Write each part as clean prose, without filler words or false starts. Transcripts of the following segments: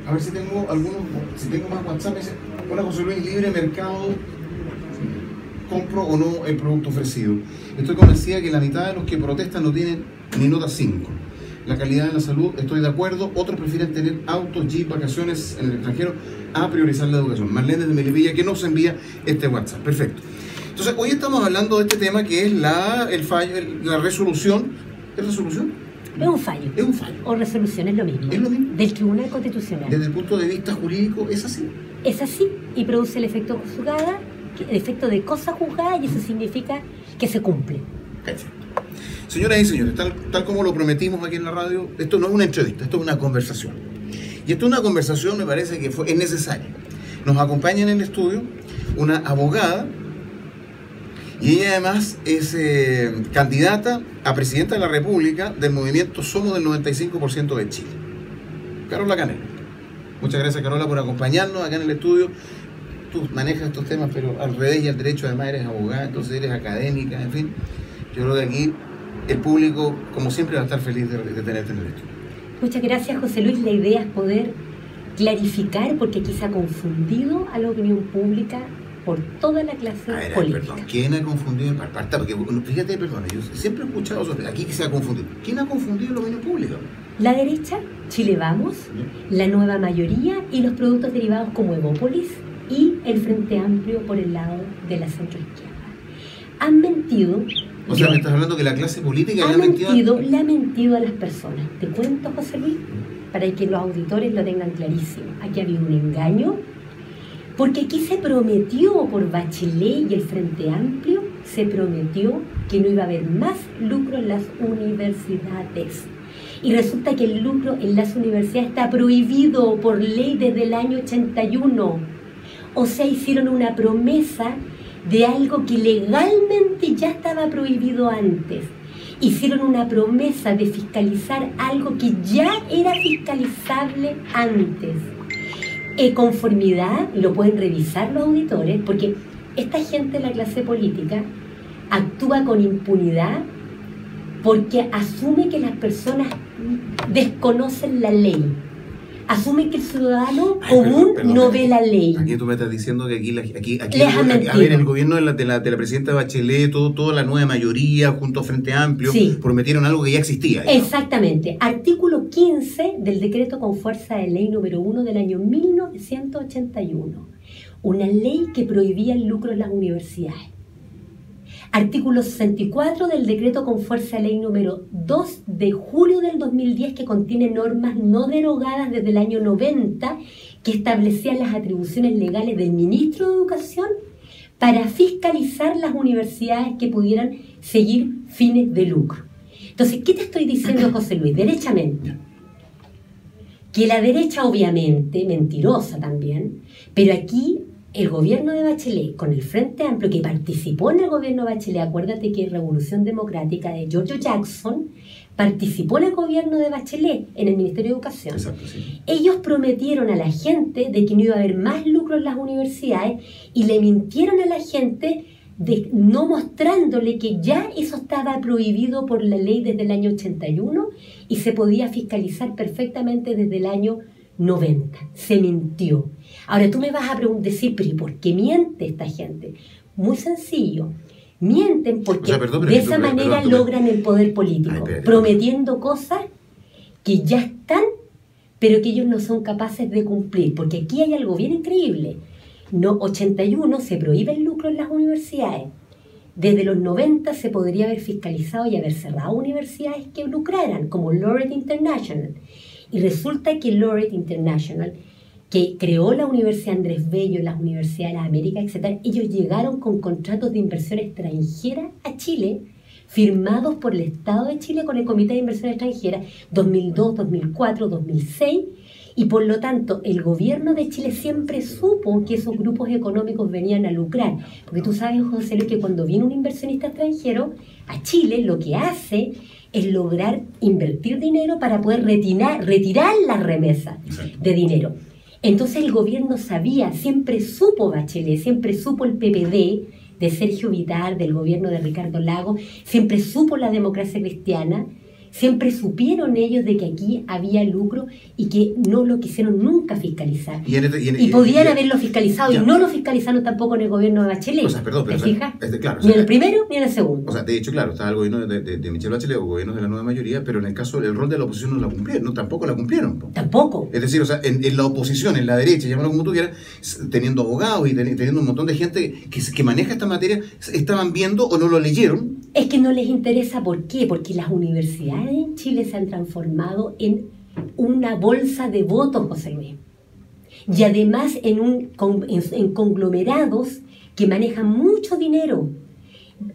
A ver si tengo algunos, si tengo más WhatsApp. Hola José Luis, libre mercado, compro o no el producto ofrecido. Estoy convencida que la mitad de los que protestan no tienen ni nota 5. La calidad de la salud, estoy de acuerdo. Otros prefieren tener autos, jeep, vacaciones en el extranjero a priorizar la educación. Marlene de Melipilla, que nos envía este WhatsApp. Perfecto. Entonces, hoy estamos hablando de este tema que es el fallo, la resolución. ¿Es resolución? Es un fallo. Es un fallo. O resolución, es lo mismo. Es lo mismo. Del Tribunal Constitucional. Desde el punto de vista jurídico, ¿es así? Es así y produce el efecto juzgada, el efecto de cosa juzgada, y eso significa que se cumple. Perfecto. Señoras y señores, tal como lo prometimos aquí en la radio, esto no es una entrevista, esto es una conversación. Y esto es una conversación, me parece que es necesaria. Nos acompaña en el estudio una abogada, y ella además es candidata a presidenta de la República del movimiento Somos del 95% de Chile. Carola Canela. Muchas gracias, Carola, por acompañarnos acá en el estudio. Tú manejas estos temas, pero al revés y al derecho, además eres abogada, entonces eres académica, en fin. Yo creo que aquí el público, como siempre, va a estar feliz de tenerte en el estudio. Muchas gracias, José Luis. La idea es poder clarificar, porque aquí se ha confundido a la opinión pública por toda la clase política. Perdón, ¿quién ha confundido? Porque fíjate, perdón, yo siempre he escuchado sobre aquí que se ha confundido. ¿Quién ha confundido la opinión pública? La derecha, Chile Vamos, la nueva mayoría y los productos derivados como Evópolis y el Frente Amplio por el lado de la centroizquierda. Han mentido. O sea, me estás hablando que la clase política le ha mentido a las personas. Te cuento, José Luis, para que los auditores lo tengan clarísimo. Aquí ha habido un engaño, porque aquí se prometió por Bachelet y el Frente Amplio, se prometió que no iba a haber más lucro en las universidades. Y resulta que el lucro en las universidades está prohibido por ley desde el año 81. O sea, hicieron una promesa de algo que legalmente ya estaba prohibido antes. Hicieron una promesa de fiscalizar algo que ya era fiscalizable antes. Conformidad, lo pueden revisar los auditores, porque esta gente de la clase política actúa con impunidad porque asume que las personas desconocen la ley. Asume que el ciudadano común no ve la ley. Aquí tú me estás diciendo que a ver, el gobierno de la presidenta Bachelet, toda la nueva mayoría junto a Frente Amplio, prometieron algo que ya existía. Exactamente. Artículo 15 del decreto con fuerza de ley número 1 del año 1981. Una ley que prohibía el lucro en las universidades. Artículo 64 del decreto con fuerza de ley número 2 de julio del 2010, que contiene normas no derogadas desde el año 90, que establecían las atribuciones legales del ministro de Educación para fiscalizar las universidades que pudieran seguir fines de lucro. Entonces, ¿qué te estoy diciendo, José Luis? Derechamente, que la derecha, obviamente, mentirosa también, pero aquí el gobierno de Bachelet, con el Frente Amplio, que participó en el gobierno de Bachelet, acuérdate que Revolución Democrática de George Jackson participó en el gobierno de Bachelet, en el Ministerio de Educación. Exacto, sí. Ellos prometieron a la gente de que no iba a haber más lucro en las universidades y le mintieron a la gente no mostrándole que ya eso estaba prohibido por la ley desde el año 81 y se podía fiscalizar perfectamente desde el año 90. Se mintió. Ahora tú me vas a decir, pero ¿y por qué miente esta gente? Muy sencillo. Mienten porque de esa manera logran el poder político, prometiendo cosas que ya están, pero que ellos no son capaces de cumplir. Porque aquí hay algo bien increíble. No, 81 se prohíbe el lucro en las universidades. Desde los 90 se podría haber fiscalizado y haber cerrado universidades que lucraran, como Laureate International. Y resulta que Laureate International, que creó la Universidad Andrés Bello, las Universidades de las Américas, etc., ellos llegaron con contratos de inversión extranjera a Chile, firmados por el Estado de Chile con el Comité de Inversión Extranjera 2002, 2004, 2006, y por lo tanto el gobierno de Chile siempre supo que esos grupos económicos venían a lucrar. Porque tú sabes, José Luis, que cuando viene un inversionista extranjero a Chile, lo que hace es lograr invertir dinero para poder retirar las remesas de dinero. Entonces el gobierno sabía, siempre supo Bachelet, siempre supo el PPD de Sergio Vittar, del gobierno de Ricardo Lagos, siempre supo la Democracia Cristiana, Siempre supieron ellos de que aquí había lucro y que no lo quisieron nunca fiscalizar. Y podían haberlo fiscalizado, y no lo fiscalizaron tampoco en el gobierno de Bachelet. O sea, perdón, pero, ¿te fijas? Claro, ni en el primero ni en el segundo. O sea, de hecho, claro, estaba el gobierno de Michelle Bachelet o gobiernos de la nueva mayoría, pero en el caso del rol de la oposición no la cumplieron, no, tampoco la cumplieron. Tampoco. Es decir, o sea, en la oposición, en la derecha, llámalo como tú quieras, teniendo abogados y teniendo un montón de gente que maneja esta materia, estaban viendo o no lo leyeron. Es que no les interesa. ¿Por qué? Porque las universidades en Chile se han transformado en una bolsa de votos, José Luis. Y además en conglomerados que manejan mucho dinero.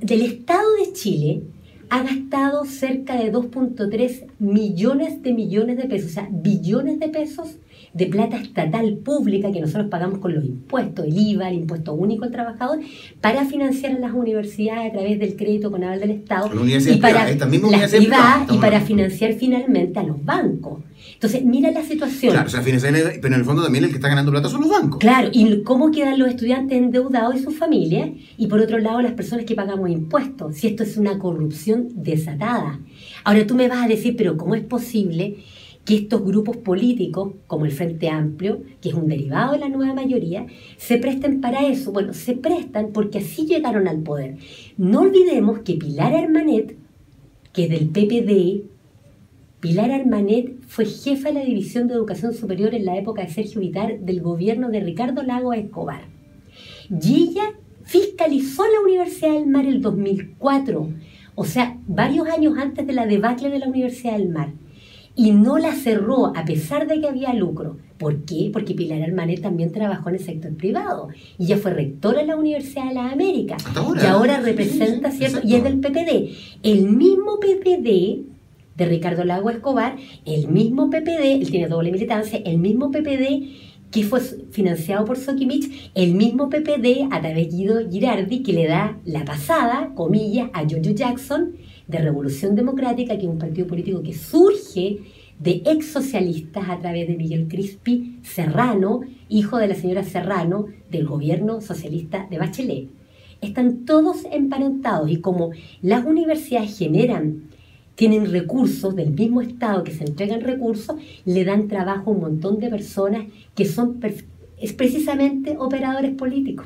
Del Estado de Chile ha gastado cerca de 2.3 millones de pesos, o sea, billones de pesos de plata estatal pública que nosotros pagamos con los impuestos, el IVA, el impuesto único al trabajador, para financiar a las universidades a través del crédito con aval del Estado y para las privadas y para financiar finalmente a los bancos. Entonces, mira la situación. Claro, o sea, pero en el fondo también el que está ganando plata son los bancos. Claro, y cómo quedan los estudiantes endeudados y sus familias, y por otro lado las personas que pagamos impuestos, si esto es una corrupción desatada. Ahora tú me vas a decir, pero ¿cómo es posible que estos grupos políticos, como el Frente Amplio, que es un derivado de la nueva mayoría, se presten para eso? Bueno, se prestan porque así llegaron al poder. No olvidemos que Pilar Armanet, que es del PPD, Pilar Armanet fue jefa de la División de Educación Superior en la época de Sergio Vittar del gobierno de Ricardo Lagos Escobar. Y ella fiscalizó la Universidad del Mar el 2004, o sea, varios años antes de la debacle de la Universidad del Mar. Y no la cerró a pesar de que había lucro. ¿Por qué? Porque Pilar Armanet también trabajó en el sector privado. Y ella fue rectora en la Universidad de las Américas. Y ahora representa, ¿cierto? Y es del PPD. El mismo PPD de Ricardo Lagos Escobar, el mismo PPD, él tiene doble militancia, el mismo PPD que fue financiado por Soquimich, el mismo PPD a través de Guido Girardi, que le da la pasada, comillas, a Giorgio Jackson, de Revolución Democrática, que es un partido político que surge de ex socialistas a través de Miguel Crispi Serrano, hijo de la señora Serrano, del gobierno socialista de Bachelet. Están todos emparentados, y como las universidades tienen recursos del mismo Estado, que se entregan recursos, le dan trabajo a un montón de personas que son precisamente operadores políticos.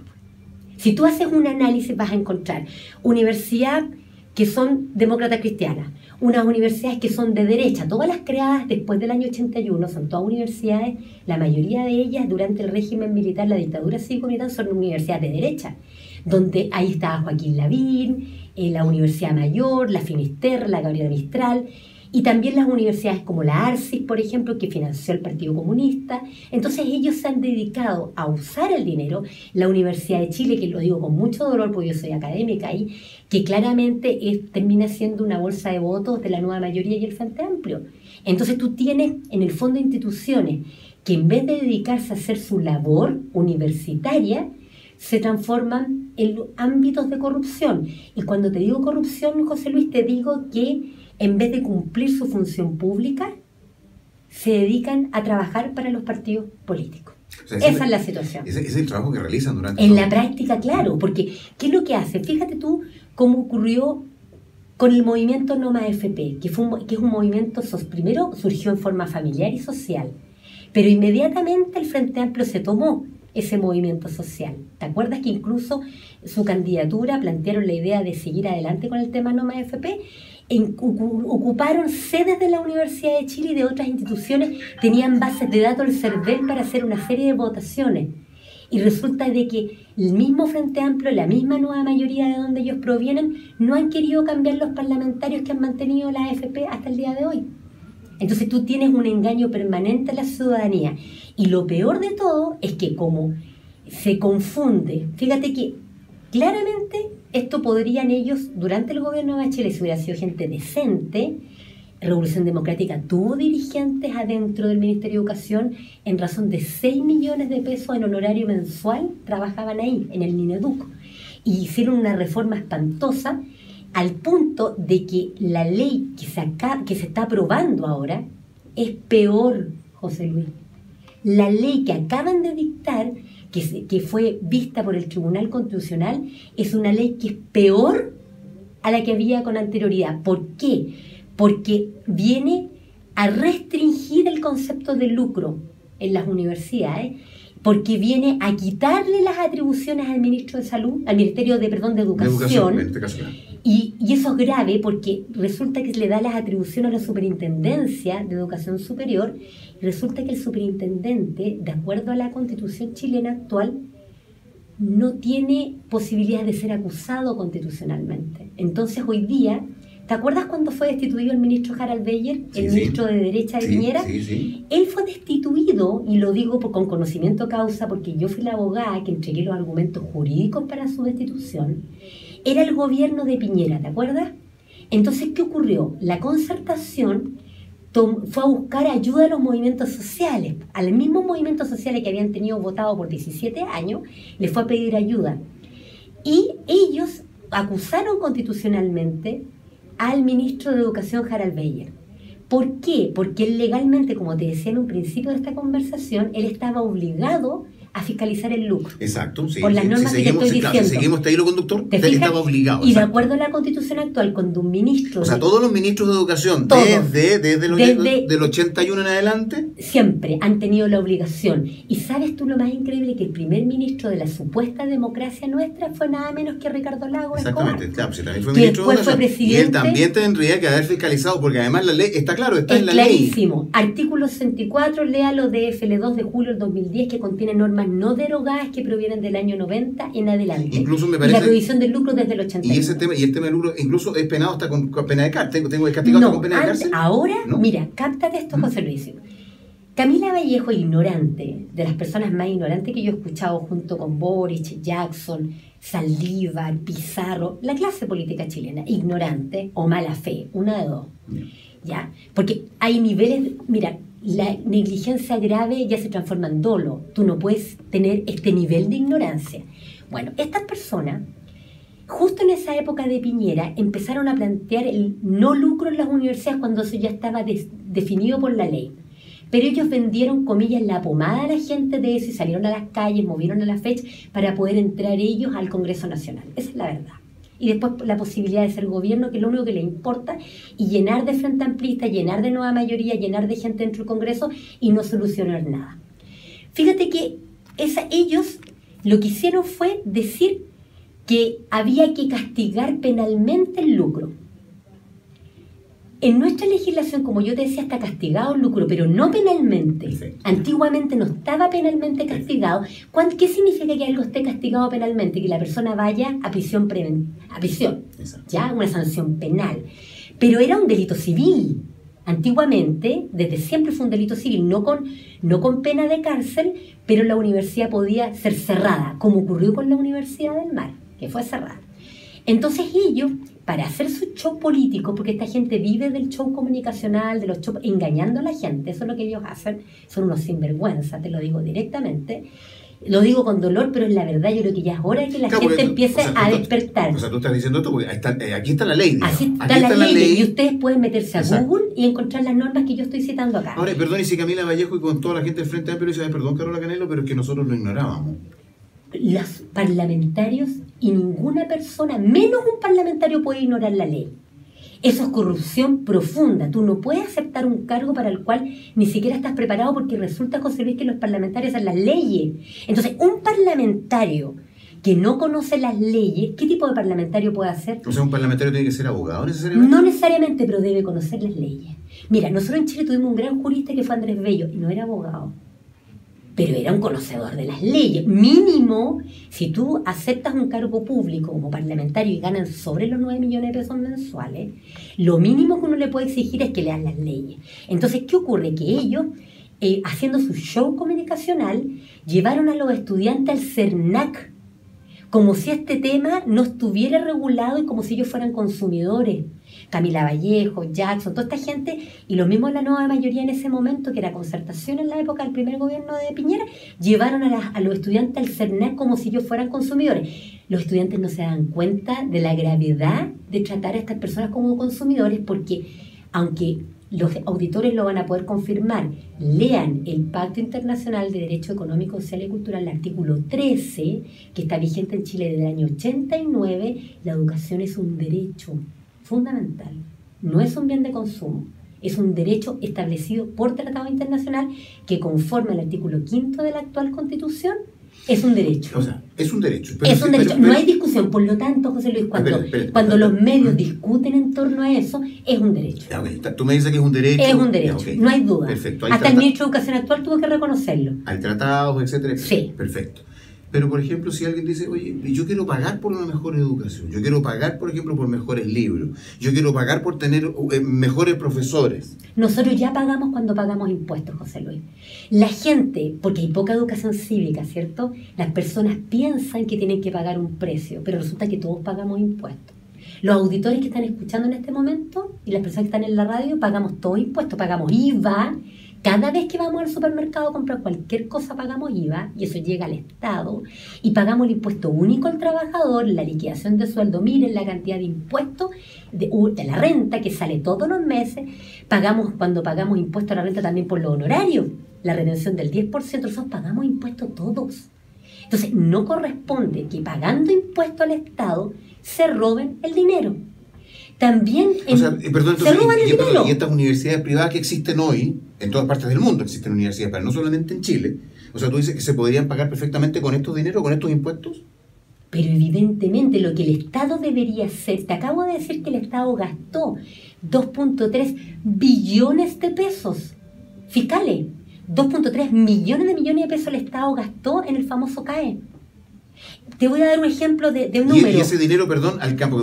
Si tú haces un análisis vas a encontrar universidades que son demócratas cristianas, unas universidades que son de derecha, todas las creadas después del año 81, son todas universidades, la mayoría de ellas durante el régimen militar, la dictadura cívico-militar, son universidades de derecha, donde ahí estaba Joaquín Lavín, la Universidad Mayor, la Finisterre, la Gabriela Mistral, y también las universidades como la ARCIS, por ejemplo, que financió el Partido Comunista. Entonces ellos se han dedicado a usar el dinero. La Universidad de Chile, que lo digo con mucho dolor porque yo soy académica ahí, que claramente termina siendo una bolsa de votos de la nueva mayoría y el Frente Amplio. Entonces tú tienes en el fondo instituciones que en vez de dedicarse a hacer su labor universitaria, se transforman en ámbitos de corrupción. Y cuando te digo corrupción, José Luis, te digo que en vez de cumplir su función pública, se dedican a trabajar para los partidos políticos. O sea, esa es la situación. Ese es el trabajo que realizan durante... En la práctica, claro, porque ¿qué es lo que hacen? Fíjate tú cómo ocurrió con el movimiento No Más AFP, que es un movimiento, primero surgió en forma familiar y social, pero inmediatamente el Frente Amplio se tomó ese movimiento social. ¿Te acuerdas que incluso su candidatura plantearon la idea de seguir adelante con el tema No Más AFP? Ocuparon sedes de la Universidad de Chile y de otras instituciones, tenían bases de datos del CERVEL para hacer una serie de votaciones. Y resulta de que el mismo Frente Amplio, la misma nueva mayoría de donde ellos provienen, no han querido cambiar los parlamentarios que han mantenido la AFP hasta el día de hoy. Entonces tú tienes un engaño permanente a la ciudadanía. Y lo peor de todo es que como se confunde, fíjate que claramente esto podrían ellos, durante el gobierno de Bachelet, si hubiera sido gente decente, Revolución Democrática tuvo dirigentes adentro del Ministerio de Educación en razón de 6 millones de pesos en honorario mensual, trabajaban ahí, en el Mineduc, y hicieron una reforma espantosa al punto de que la ley que se está aprobando ahora es peor, José Luis. La ley que acaban de dictar, que fue vista por el Tribunal Constitucional, es una ley que es peor a la que había con anterioridad. ¿Por qué? porque viene a restringir el concepto de lucro en las universidades, porque viene a quitarle las atribuciones al ministro de Salud, al Ministerio de Educación, en este caso. Y eso es grave porque resulta que le da las atribuciones a la Superintendencia de Educación Superior, y resulta que el superintendente, de acuerdo a la Constitución chilena actual, no tiene posibilidades de ser acusado constitucionalmente. Entonces hoy día, ¿te acuerdas cuando fue destituido el ministro Harald Beyer, el ministro de Derecha de Piñera? Sí. Él fue destituido, y lo digo con conocimiento de causa, porque yo fui la abogada que entregué los argumentos jurídicos para su destitución. Era el gobierno de Piñera, ¿te acuerdas? Entonces, ¿qué ocurrió? La Concertación fue a buscar ayuda a los movimientos sociales, a los mismos movimientos sociales que habían tenido votado por 17 años, les fue a pedir ayuda. Y ellos acusaron constitucionalmente al ministro de Educación, Harald Beyer. ¿Por qué? Porque él legalmente, como te decía en un principio de esta conversación, él estaba obligado a fiscalizar el lucro. Exacto, sí. Por las normas que te estoy diciendo. Claro, si seguimos este hilo conductor, él estaba obligado. Y de acuerdo a la Constitución actual, cuando un ministro... O sea, todos los ministros de Educación, desde del 81 en adelante... Siempre han tenido la obligación. Y ¿sabes tú lo más increíble? Que el primer ministro de la supuesta democracia nuestra fue nada menos que Ricardo Lagos. Exactamente, Escobar, claro, si también fue ministro de Educación. Y él también tendría que haber fiscalizado, porque además la ley, está claro, está en la ley. Clarísimo. Artículo 64, léalo de FL2 de julio del 2010, que contiene normas no derogadas que provienen del año 90 en adelante. Incluso me parece, y la prohibición del lucro desde el 81. Y el tema del lucro incluso es penado hasta con pena de cárcel. Tengo castigado hasta con pena de cárcel. Ahora, ¿no? Mira, cáptate esto, José Luis. Camila Vallejo, ignorante, de las personas más ignorantes que yo he escuchado junto con Boric, Jackson, Saldívar, Pizarro, la clase política chilena, ignorante o mala fe, una de dos. ¿Ya? Porque hay niveles, mira, la negligencia grave ya se transforma en dolo. Tú no puedes tener este nivel de ignorancia. Bueno, estas personas, justo en esa época de Piñera, empezaron a plantear el no lucro en las universidades cuando eso ya estaba definido por la ley. Pero ellos vendieron, comillas, la pomada a la gente de eso y salieron a las calles, movieron a la fecha para poder entrar ellos al Congreso Nacional. Esa es la verdad. Y después la posibilidad de ser gobierno, que es lo único que les importa, y llenar de frente amplista, llenar de nueva mayoría, llenar de gente dentro del Congreso y no solucionar nada. Fíjate que ellos lo que hicieron fue decir que había que castigar penalmente el lucro. En nuestra legislación, como yo te decía, está castigado el lucro, pero no penalmente. Perfecto. Antiguamente no estaba penalmente castigado. ¿Qué significa que algo esté castigado penalmente? Que la persona vaya a prisión, ya una sanción penal. Pero era un delito civil. Antiguamente, desde siempre fue un delito civil, no con pena de cárcel, pero la universidad podía ser cerrada, como ocurrió con la Universidad del Mar, que fue cerrada. Entonces ellos, para hacer su show político, porque esta gente vive del show comunicacional, de los shows, engañando a la gente, eso es lo que ellos hacen, son unos sinvergüenza, te lo digo directamente, lo digo con dolor, pero es la verdad. Yo creo que ya es hora de que la gente empiece a despertar. O sea, tú estás diciendo esto porque aquí está la ley. Así está la ley. Y ustedes pueden meterse a Google y encontrar las normas que yo estoy citando acá. Ahora, perdón, y si Camila Vallejo y con toda la gente del Frente Amplio dice, perdón, Carola Canelo, pero es que nosotros lo ignorábamos. Los parlamentarios y ninguna persona, menos un parlamentario, puede ignorar la ley. Eso es corrupción profunda. Tú no puedes aceptar un cargo para el cual ni siquiera estás preparado, porque resulta, José Luis, que los parlamentarios hacen las leyes. Entonces, un parlamentario que no conoce las leyes, ¿qué tipo de parlamentario puede hacer? O sea, ¿un parlamentario tiene que ser abogado necesariamente? No necesariamente, pero debe conocer las leyes. Mira, nosotros en Chile tuvimos un gran jurista que fue Andrés Bello, y no era abogado, pero era un conocedor de las leyes. Mínimo, si tú aceptas un cargo público como parlamentario y ganan sobre los 9 millones de pesos mensuales, lo mínimo que uno le puede exigir es que lean las leyes. Entonces, ¿qué ocurre? Que ellos, haciendo su show comunicacional, llevaron a los estudiantes al CERNAC, como si este tema no estuviera regulado y como si ellos fueran consumidores. Camila Vallejo, Jackson, toda esta gente, y lo mismo la nueva mayoría en ese momento, que era Concertación en la época del primer gobierno de Piñera, llevaron a los estudiantes al CERNAC como si ellos fueran consumidores. Los estudiantes no se dan cuenta de la gravedad de tratar a estas personas como consumidores, porque aunque los auditores lo van a poder confirmar, lean el Pacto Internacional de Derecho Económico, Social y Cultural, el artículo 13, que está vigente en Chile desde el año 89, la educación es un derecho fundamental. no es un bien de consumo, es un derecho establecido por tratado internacional que conforme al artículo 5º de la actual Constitución es un derecho. O sea, es un derecho. Es un derecho, no hay discusión. Por lo tanto, José Luis, cuando los medios discuten en torno a eso, es un derecho. Ya, okay. Tú me dices que es un derecho. Es un derecho, okay. no hay duda. Perfecto. Hasta el ministro de Educación actual tuvo que reconocerlo. Hay tratados, etcétera, etcétera. Sí. Perfecto. Pero, por ejemplo, si alguien dice, oye, yo quiero pagar por una mejor educación, yo quiero pagar, por ejemplo, por mejores libros, yo quiero pagar por tener mejores profesores. Nosotros ya pagamos cuando pagamos impuestos, José Luis. La gente, porque hay poca educación cívica, ¿cierto? Las personas piensan que tienen que pagar un precio, pero resulta que todos pagamos impuestos. Los auditores que están escuchando en este momento y las personas que están en la radio, pagamos todos impuestos, pagamos IVA. Cada vez que vamos al supermercado a comprar cualquier cosa pagamos IVA y eso llega al Estado y pagamos el impuesto único al trabajador, la liquidación de sueldo. Miren la cantidad de impuestos de la renta que sale todos los meses. Cuando pagamos impuesto a la renta también por los honorarios, la retención del 10%, nosotros pagamos impuestos todos. Entonces no corresponde que pagando impuestos al Estado se roben el dinero. También perdón, entonces, y estas universidades privadas que existen hoy, en todas partes del mundo existen universidades, pero no solamente en Chile, o sea, tú dices que se podrían pagar perfectamente con estos dineros, con estos impuestos. Pero evidentemente lo que el Estado debería hacer, te acabo de decir que el Estado gastó 2.3 billones de pesos fiscales, 2.3 millones de pesos el Estado gastó en el famoso CAE. Te voy a dar un ejemplo de un número. Y ese dinero, perdón, al campo,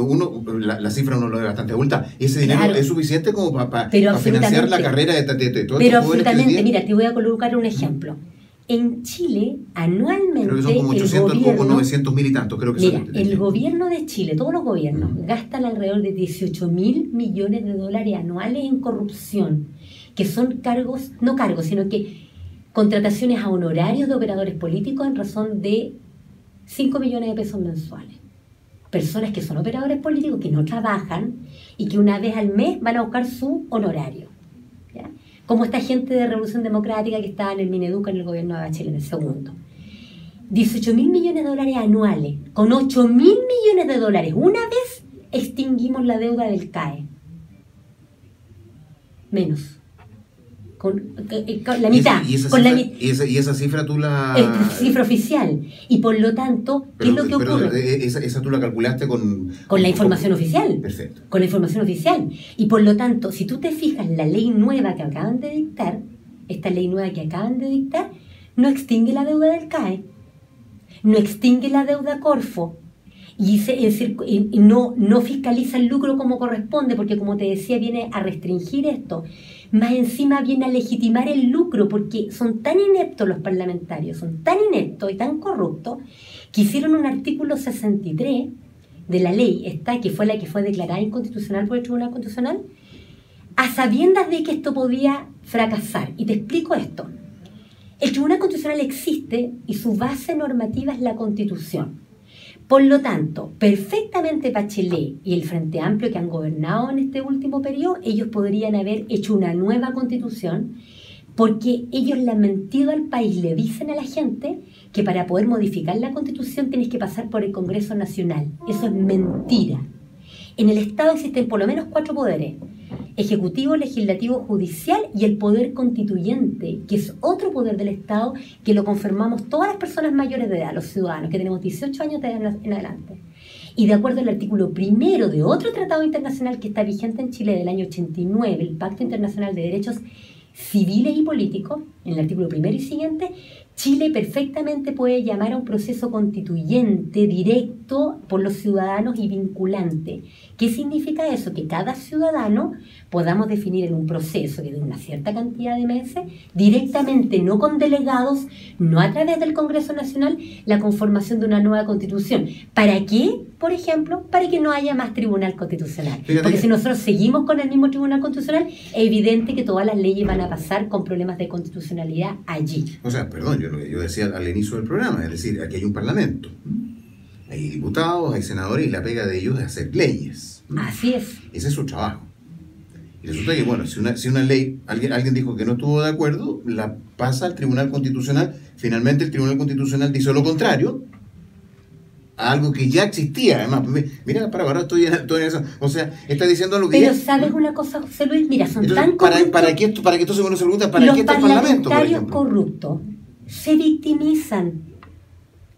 la cifra uno lo ve bastante abultada. ¿Y ese dinero es suficiente como para financiar la carrera de todo Pero absolutamente, mira, te voy a colocar un ejemplo. En Chile, anualmente, creo que son como 800 o 900 mil y tanto, creo que mira, son. el gobierno de Chile, todos los gobiernos, gastan alrededor de 18.000 millones de dólares anuales en corrupción, que son sino que contrataciones a honorarios de operadores políticos en razón de 5 millones de pesos mensuales. Personas que son operadores políticos, que no trabajan y que una vez al mes van a buscar su honorario. ¿Ya? Como esta gente de Revolución Democrática que estaba en el Mineduc en el gobierno de Bachelet, en el segundo. 18.000 millones de dólares anuales. Con 8.000 millones de dólares una vez extinguimos la deuda del CAE. Menos. Con la mitad. ¿Y esa cifra tú la...? Es cifra oficial. Y por lo tanto, ¿qué es lo que ocurre? Esa tú la calculaste con la información oficial. Perfecto. Con la información oficial. Y por lo tanto, si tú te fijas, la ley nueva que acaban de dictar, no extingue la deuda del CAE, no extingue la deuda Corfo, y no fiscaliza el lucro como corresponde, porque como te decía, viene a restringir esto. Más encima viene a legitimar el lucro, porque son tan ineptos los parlamentarios, son tan ineptos y tan corruptos, que hicieron un artículo 63 de la ley, que fue la que fue declarada inconstitucional por el Tribunal Constitucional, a sabiendas de que esto podía fracasar. Y te explico esto. El Tribunal Constitucional existe y su base normativa es la Constitución. Por lo tanto, perfectamente Bachelet y el Frente Amplio que han gobernado en este último periodo, ellos podrían haber hecho una nueva constitución, porque ellos le han mentido al país, le dicen a la gente que para poder modificar la constitución tienes que pasar por el Congreso Nacional. Eso es mentira. En el Estado existen por lo menos 4 poderes: ejecutivo, legislativo, judicial y el poder constituyente, que es otro poder del Estado que lo conformamos todas las personas mayores de edad, los ciudadanos que tenemos 18 años de edad en adelante. Y de acuerdo al artículo 1 de otro tratado internacional que está vigente en Chile del año 89, el Pacto Internacional de Derechos Civiles y Políticos, en el artículo 1 y siguiente, Chile perfectamente puede llamar a un proceso constituyente directo por los ciudadanos y vinculante. ¿Qué significa eso? Que cada ciudadano podamos definir en un proceso que de una cierta cantidad de meses, directamente, no con delegados, no a través del Congreso Nacional, la conformación de una nueva constitución. ¿Para qué? Por ejemplo, para que no haya más tribunal constitucional. Porque si nosotros seguimos con el mismo tribunal constitucional, es evidente que todas las leyes van a pasar con problemas de constitucionalidad allí. O sea, perdón, yo decía al inicio del programa, es decir, aquí hay un parlamento, hay diputados, hay senadores y la pega de ellos es hacer leyes. Así es. Ese es su trabajo. Y resulta que, bueno, si una ley, alguien dijo que no estuvo de acuerdo, la pasa al Tribunal Constitucional, finalmente el Tribunal Constitucional dice lo contrario, a algo que ya existía, además. Mira, para estoy en eso. O sea, está diciendo algo que Pero ya... ¿sabes una cosa, José Luis? Mira, son Entonces, tan corruptos. para que entonces uno se pregunta, ¿para qué está el Parlamento, por Los parlamentarios ejemplo? corruptos se victimizan.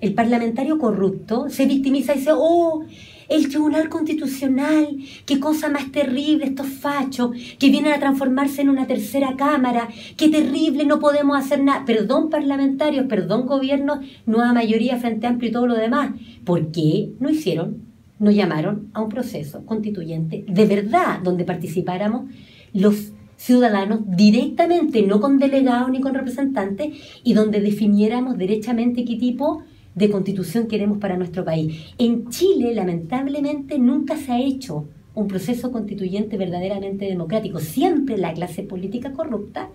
El parlamentario corrupto se victimiza y dice, oh, el Tribunal Constitucional, qué cosa más terrible estos fachos que vienen a transformarse en una tercera cámara, qué terrible, no podemos hacer nada. Perdón parlamentarios, perdón gobiernos, nueva mayoría, Frente Amplio y todo lo demás. ¿Por qué no hicieron, no llamaron a un proceso constituyente de verdad donde participáramos los ciudadanos directamente, no con delegados ni con representantes, y donde definiéramos derechamente qué tipo de constitución queremos para nuestro país? En Chile, lamentablemente, nunca se ha hecho un proceso constituyente verdaderamente democrático. Siempre la clase política corrupta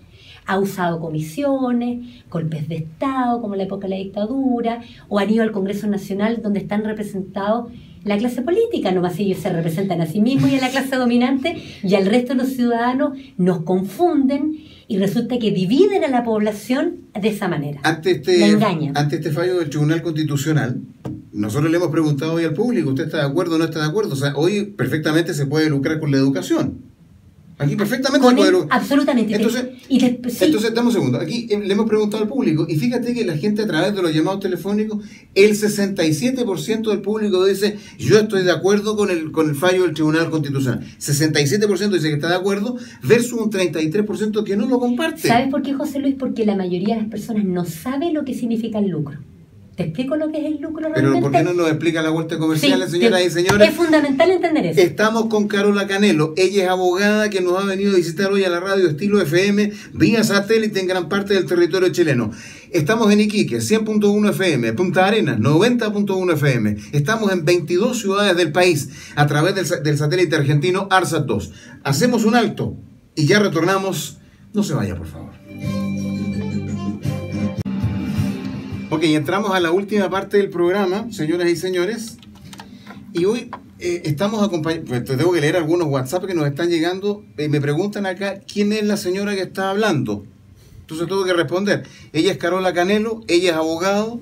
ha usado comisiones, golpes de Estado, como en la época de la dictadura, o han ido al Congreso Nacional donde están representados la clase política, nomás ellos se representan a sí mismos y a la clase dominante, y al resto de los ciudadanos nos confunden y resulta que dividen a la población de esa manera. La engañan. Ante este fallo del Tribunal Constitucional, nosotros le hemos preguntado hoy al público, ¿usted está de acuerdo o no está de acuerdo? O sea, hoy perfectamente se puede lucrar con la educación. Aquí perfectamente se puede lucrar. Absolutamente. Entonces, sí. Entonces, dame un segundo. Aquí le hemos preguntado al público, y fíjate que la gente a través de los llamados telefónicos, el 67% del público dice, yo estoy de acuerdo con el fallo del Tribunal Constitucional. 67% dice que está de acuerdo, versus un 33% que no lo comparte. ¿Sabes por qué, José Luis? Porque la mayoría de las personas no sabe lo que significa el lucro. ¿Te explico lo que es el lucro realmente? Pero ¿por qué no nos explica la vuelta comercial, señoras y señores? Es fundamental entender eso. Estamos con Carola Canelo. Ella es abogada que nos ha venido a visitar hoy a la radio Estilo FM, vía satélite en gran parte del territorio chileno. Estamos en Iquique, 100.1 FM, Punta Arenas, 90.1 FM. Estamos en 22 ciudades del país a través del satélite argentino ARSAT 2. Hacemos un alto y ya retornamos. No se vaya, por favor. Ok, entramos a la última parte del programa, señoras y señores, y hoy estamos acompañados, pues, tengo que leer algunos WhatsApp que nos están llegando, me preguntan acá, ¿quién es la señora que está hablando? Entonces tengo que responder, ella es Carola Canelo, ella es abogado,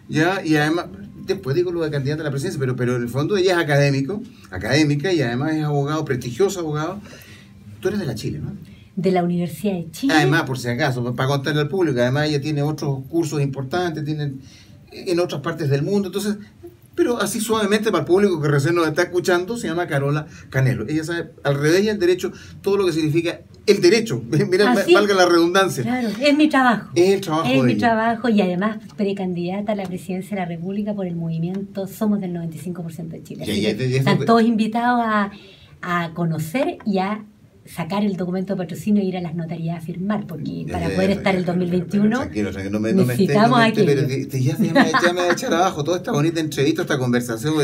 ya, y además, después digo lo de candidata a la presidencia, pero en el fondo ella es académica, y además es abogado, prestigioso abogado. Tú eres de la Chile, ¿no? De la Universidad de Chile. Además, por si acaso, para contarle al público, además ella tiene otros cursos importantes, tiene en otras partes del mundo, entonces, pero así suavemente para el público que recién nos está escuchando, se llama Carola Canelo. Ella sabe al revés y al derecho todo lo que significa el derecho. Mira, valga la redundancia. Claro, es mi trabajo. Es el trabajo de ella. Es mi trabajo, y además precandidata a la presidencia de la República por el movimiento Somos del 95% de Chile. Están todos invitados a conocer y a sacar el documento de patrocinio e ir a las notarías a firmar, porque para poder estar el 2021 necesitamos aquello. Pero ya me va a echar abajo toda esta bonita entrevista, esta conversación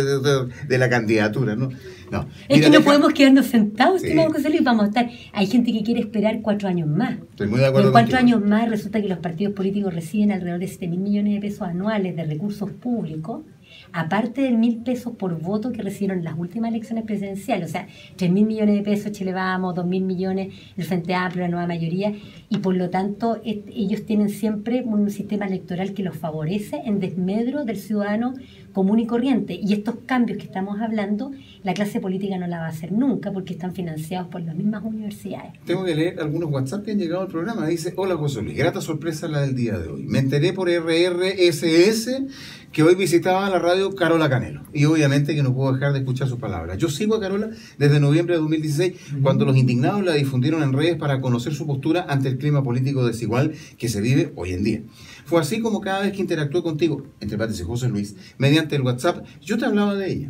de la candidatura, ¿no? No. Es que no podemos quedarnos sentados, estimado José Luis, vamos a estar. Hay gente que quiere esperar 4 años más. Estoy muy de acuerdo. En 4 años más resulta que los partidos políticos reciben alrededor de 7.000 millones de pesos anuales de recursos públicos, aparte de 1.000 pesos por voto que recibieron en las últimas elecciones presidenciales. O sea, 3.000 millones de pesos Chile Vamos, 2.000 millones el Frente Amplio, la nueva mayoría, y por lo tanto ellos tienen siempre un sistema electoral que los favorece en desmedro del ciudadano común y corriente. Y estos cambios que estamos hablando, la clase política no la va a hacer nunca porque están financiados por las mismas universidades. Tengo que leer algunos WhatsApp que han llegado al programa. Dice, hola José Luis, grata sorpresa la del día de hoy. Me enteré por RRSS que hoy visitaba la radio Carola Canelo. Y obviamente que no puedo dejar de escuchar sus palabras. Yo sigo a Carola desde noviembre de 2016, cuando los indignados la difundieron en redes para conocer su postura ante el clima político desigual que se vive hoy en día. Fue así como cada vez que interactué contigo, entre paréntesis José Luis, mediante el WhatsApp, yo te hablaba de ella.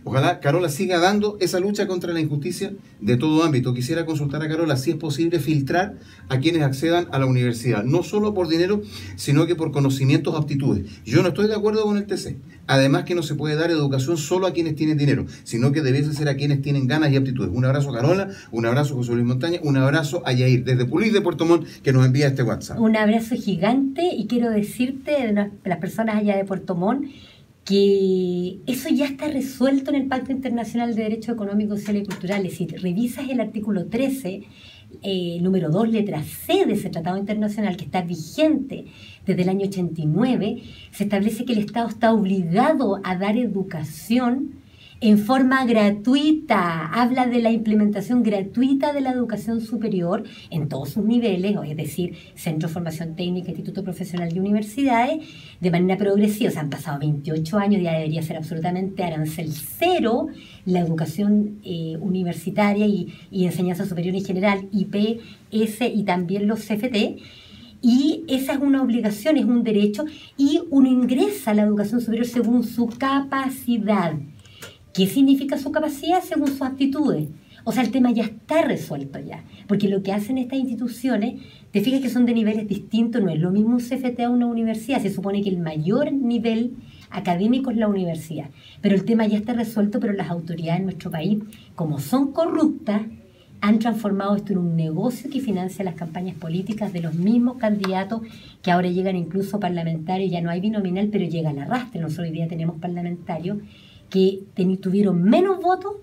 Ojalá Carola siga dando esa lucha contra la injusticia de todo ámbito. Quisiera consultar a Carola si es posible filtrar a quienes accedan a la universidad, no solo por dinero, sino que por conocimientos o aptitudes. Yo no estoy de acuerdo con el TC. Además que no se puede dar educación solo a quienes tienen dinero, sino que debiese ser a quienes tienen ganas y aptitudes. Un abrazo a Carola, un abrazo a José Luis Montaña, un abrazo a Yair, desde Pulis de Puerto Montt, que nos envía este WhatsApp. Un abrazo gigante, y quiero decirte de las personas allá de Puerto Montt que eso ya está resuelto en el Pacto Internacional de Derechos Económicos, Sociales y Culturales. Si revisas el artículo 13, número 2, letra C de ese tratado internacional que está vigente desde el año 89, se establece que el Estado está obligado a dar educación en forma gratuita. Habla de la implementación gratuita de la educación superior en todos sus niveles, es decir, centro de formación técnica, instituto profesional y universidades, de manera progresiva. O sea, han pasado 28 años, ya debería ser absolutamente arancel cero la educación universitaria y enseñanza superior en general, IPS y también los CFT. Y esa es una obligación, es un derecho, y uno ingresa a la educación superior según su capacidad. ¿Qué significa su capacidad? Según sus aptitudes. O sea, el tema ya está resuelto ya. Porque lo que hacen estas instituciones, te fijas que son de niveles distintos, no es lo mismo un CFT a una universidad. Se supone que el mayor nivel académico es la universidad. Pero el tema ya está resuelto, pero las autoridades en nuestro país, como son corruptas, han transformado esto en un negocio que financia las campañas políticas de los mismos candidatos que ahora llegan incluso parlamentarios. Ya no hay binominal, pero llega al arrastre. Nosotros hoy día tenemos parlamentarios que tuvieron menos votos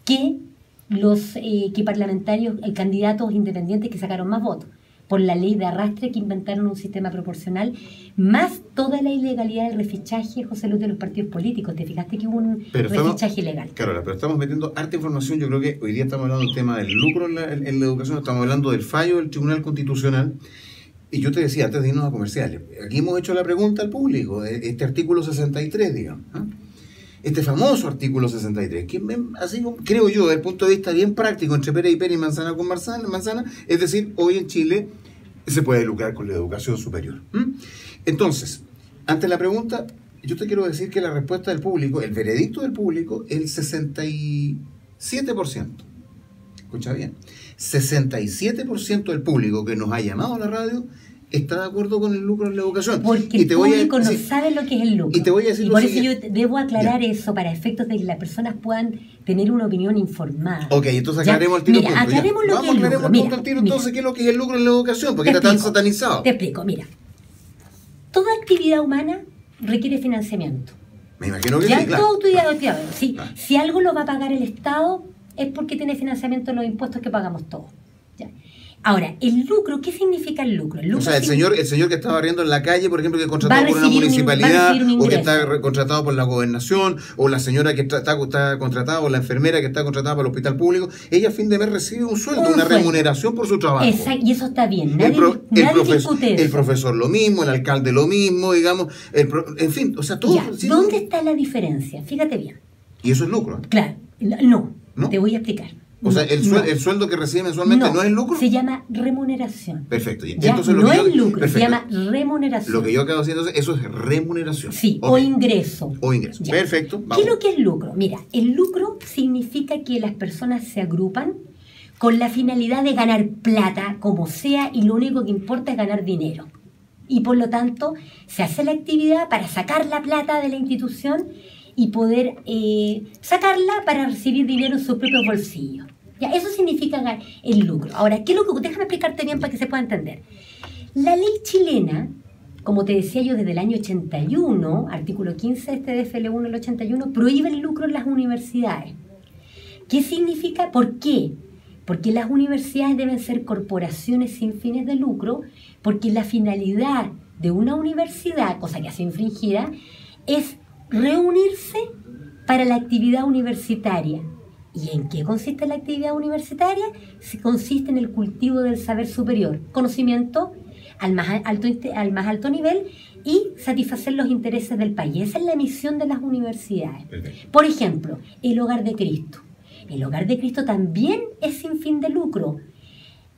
que los parlamentarios, candidatos independientes que sacaron más votos, por la ley de arrastre que inventaron un sistema proporcional, más toda la ilegalidad del refichaje, José Luis, de los partidos políticos. ¿Te fijaste que hubo un refichaje ilegal? Claro, pero estamos metiendo harta información. Yo creo que hoy día estamos hablando del tema del lucro en la educación, estamos hablando del fallo del Tribunal Constitucional. Y yo te decía, antes de irnos a comerciales, aquí hemos hecho la pregunta al público, este artículo 63, digamos, ¿eh? Este famoso artículo 63, que así creo yo, desde el punto de vista bien práctico, entre pera y pera y manzana con manzana, es decir, hoy en Chile se puede lucrar con la educación superior. Entonces, ante la pregunta, yo te quiero decir que la respuesta del público, el veredicto del público, el 67%. Escucha bien, 67% del público que nos ha llamado a la radio está de acuerdo con el lucro en la educación. Porque el público no sabe lo que es el lucro. Y te voy a decir y por eso yo debo aclarar eso para efectos de que las personas puedan tener una opinión informada. Ok, entonces aclaremos el tiro. Mira, aclaremos lo que es el lucro. Entonces, ¿qué es lo que es el lucro en la educación? Porque está tan satanizado. Te explico, mira. Toda actividad humana requiere financiamiento. Me imagino que sí, claro. Toda actividad. Sí, si algo lo va a pagar el Estado es porque tiene financiamiento en los impuestos que pagamos todos. ¿Ya? Ahora, el lucro, ¿qué significa el lucro? O sea, el señor que está barriendo en la calle, por ejemplo, que es contratado por una municipalidad, o que está contratado por la gobernación, o la señora que está contratada, o la enfermera que está contratada por el hospital público, ella a fin de mes recibe un sueldo, una remuneración por su trabajo. Exacto, y eso está bien, nadie discute eso. El profesor lo mismo, el alcalde lo mismo, digamos, en fin, o sea, todo. Ya, ¿sí? ¿Dónde está la diferencia? Fíjate bien. Y eso es lucro. Claro, no, te voy a explicar. O sea, el sueldo que recibe mensualmente no es lucro. Se llama remuneración. Perfecto. Entonces, no es lucro, perfecto. Se llama remuneración. Lo que yo acabo haciendo, eso es remuneración. Sí, okay. O ingreso. O ingreso. Ya. Perfecto. Vamos. ¿Qué es lo que es lucro? Mira, el lucro significa que las personas se agrupan con la finalidad de ganar plata, como sea, y lo único que importa es ganar dinero. Y por lo tanto, se hace la actividad para sacar la plata de la institución y poder sacarla para recibir dinero en sus propios bolsillos. Ya, eso significa el lucro. Ahora, ¿qué es lo que? Déjame explicarte bien para que se pueda entender. La ley chilena, como te decía yo, desde el año 81, artículo 15 de este DFL1 del 81, prohíbe el lucro en las universidades. ¿Qué significa? ¿Por qué? Porque las universidades deben ser corporaciones sin fines de lucro, porque la finalidad de una universidad, cosa que ha sido infringida, es reunirse para la actividad universitaria. ¿Y en qué consiste la actividad universitaria? Consiste en el cultivo del saber superior, conocimiento al más alto nivel y satisfacer los intereses del país. Esa es la misión de las universidades. Por ejemplo, el Hogar de Cristo. El Hogar de Cristo también es sin fin de lucro.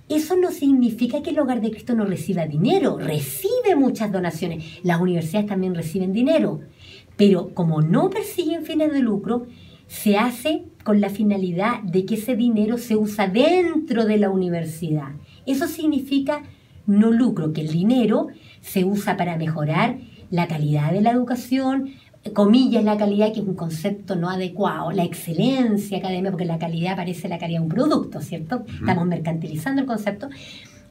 Eso no significa que el Hogar de Cristo no reciba dinero, recibe muchas donaciones. Las universidades también reciben dinero. Pero como no persiguen fines de lucro, se hace con la finalidad de que ese dinero se usa dentro de la universidad. Eso significa no lucro, que el dinero se usa para mejorar la calidad de la educación, comillas la calidad, que es un concepto no adecuado, la excelencia académica, porque la calidad parece la calidad de un producto, ¿cierto? Estamos mercantilizando el concepto.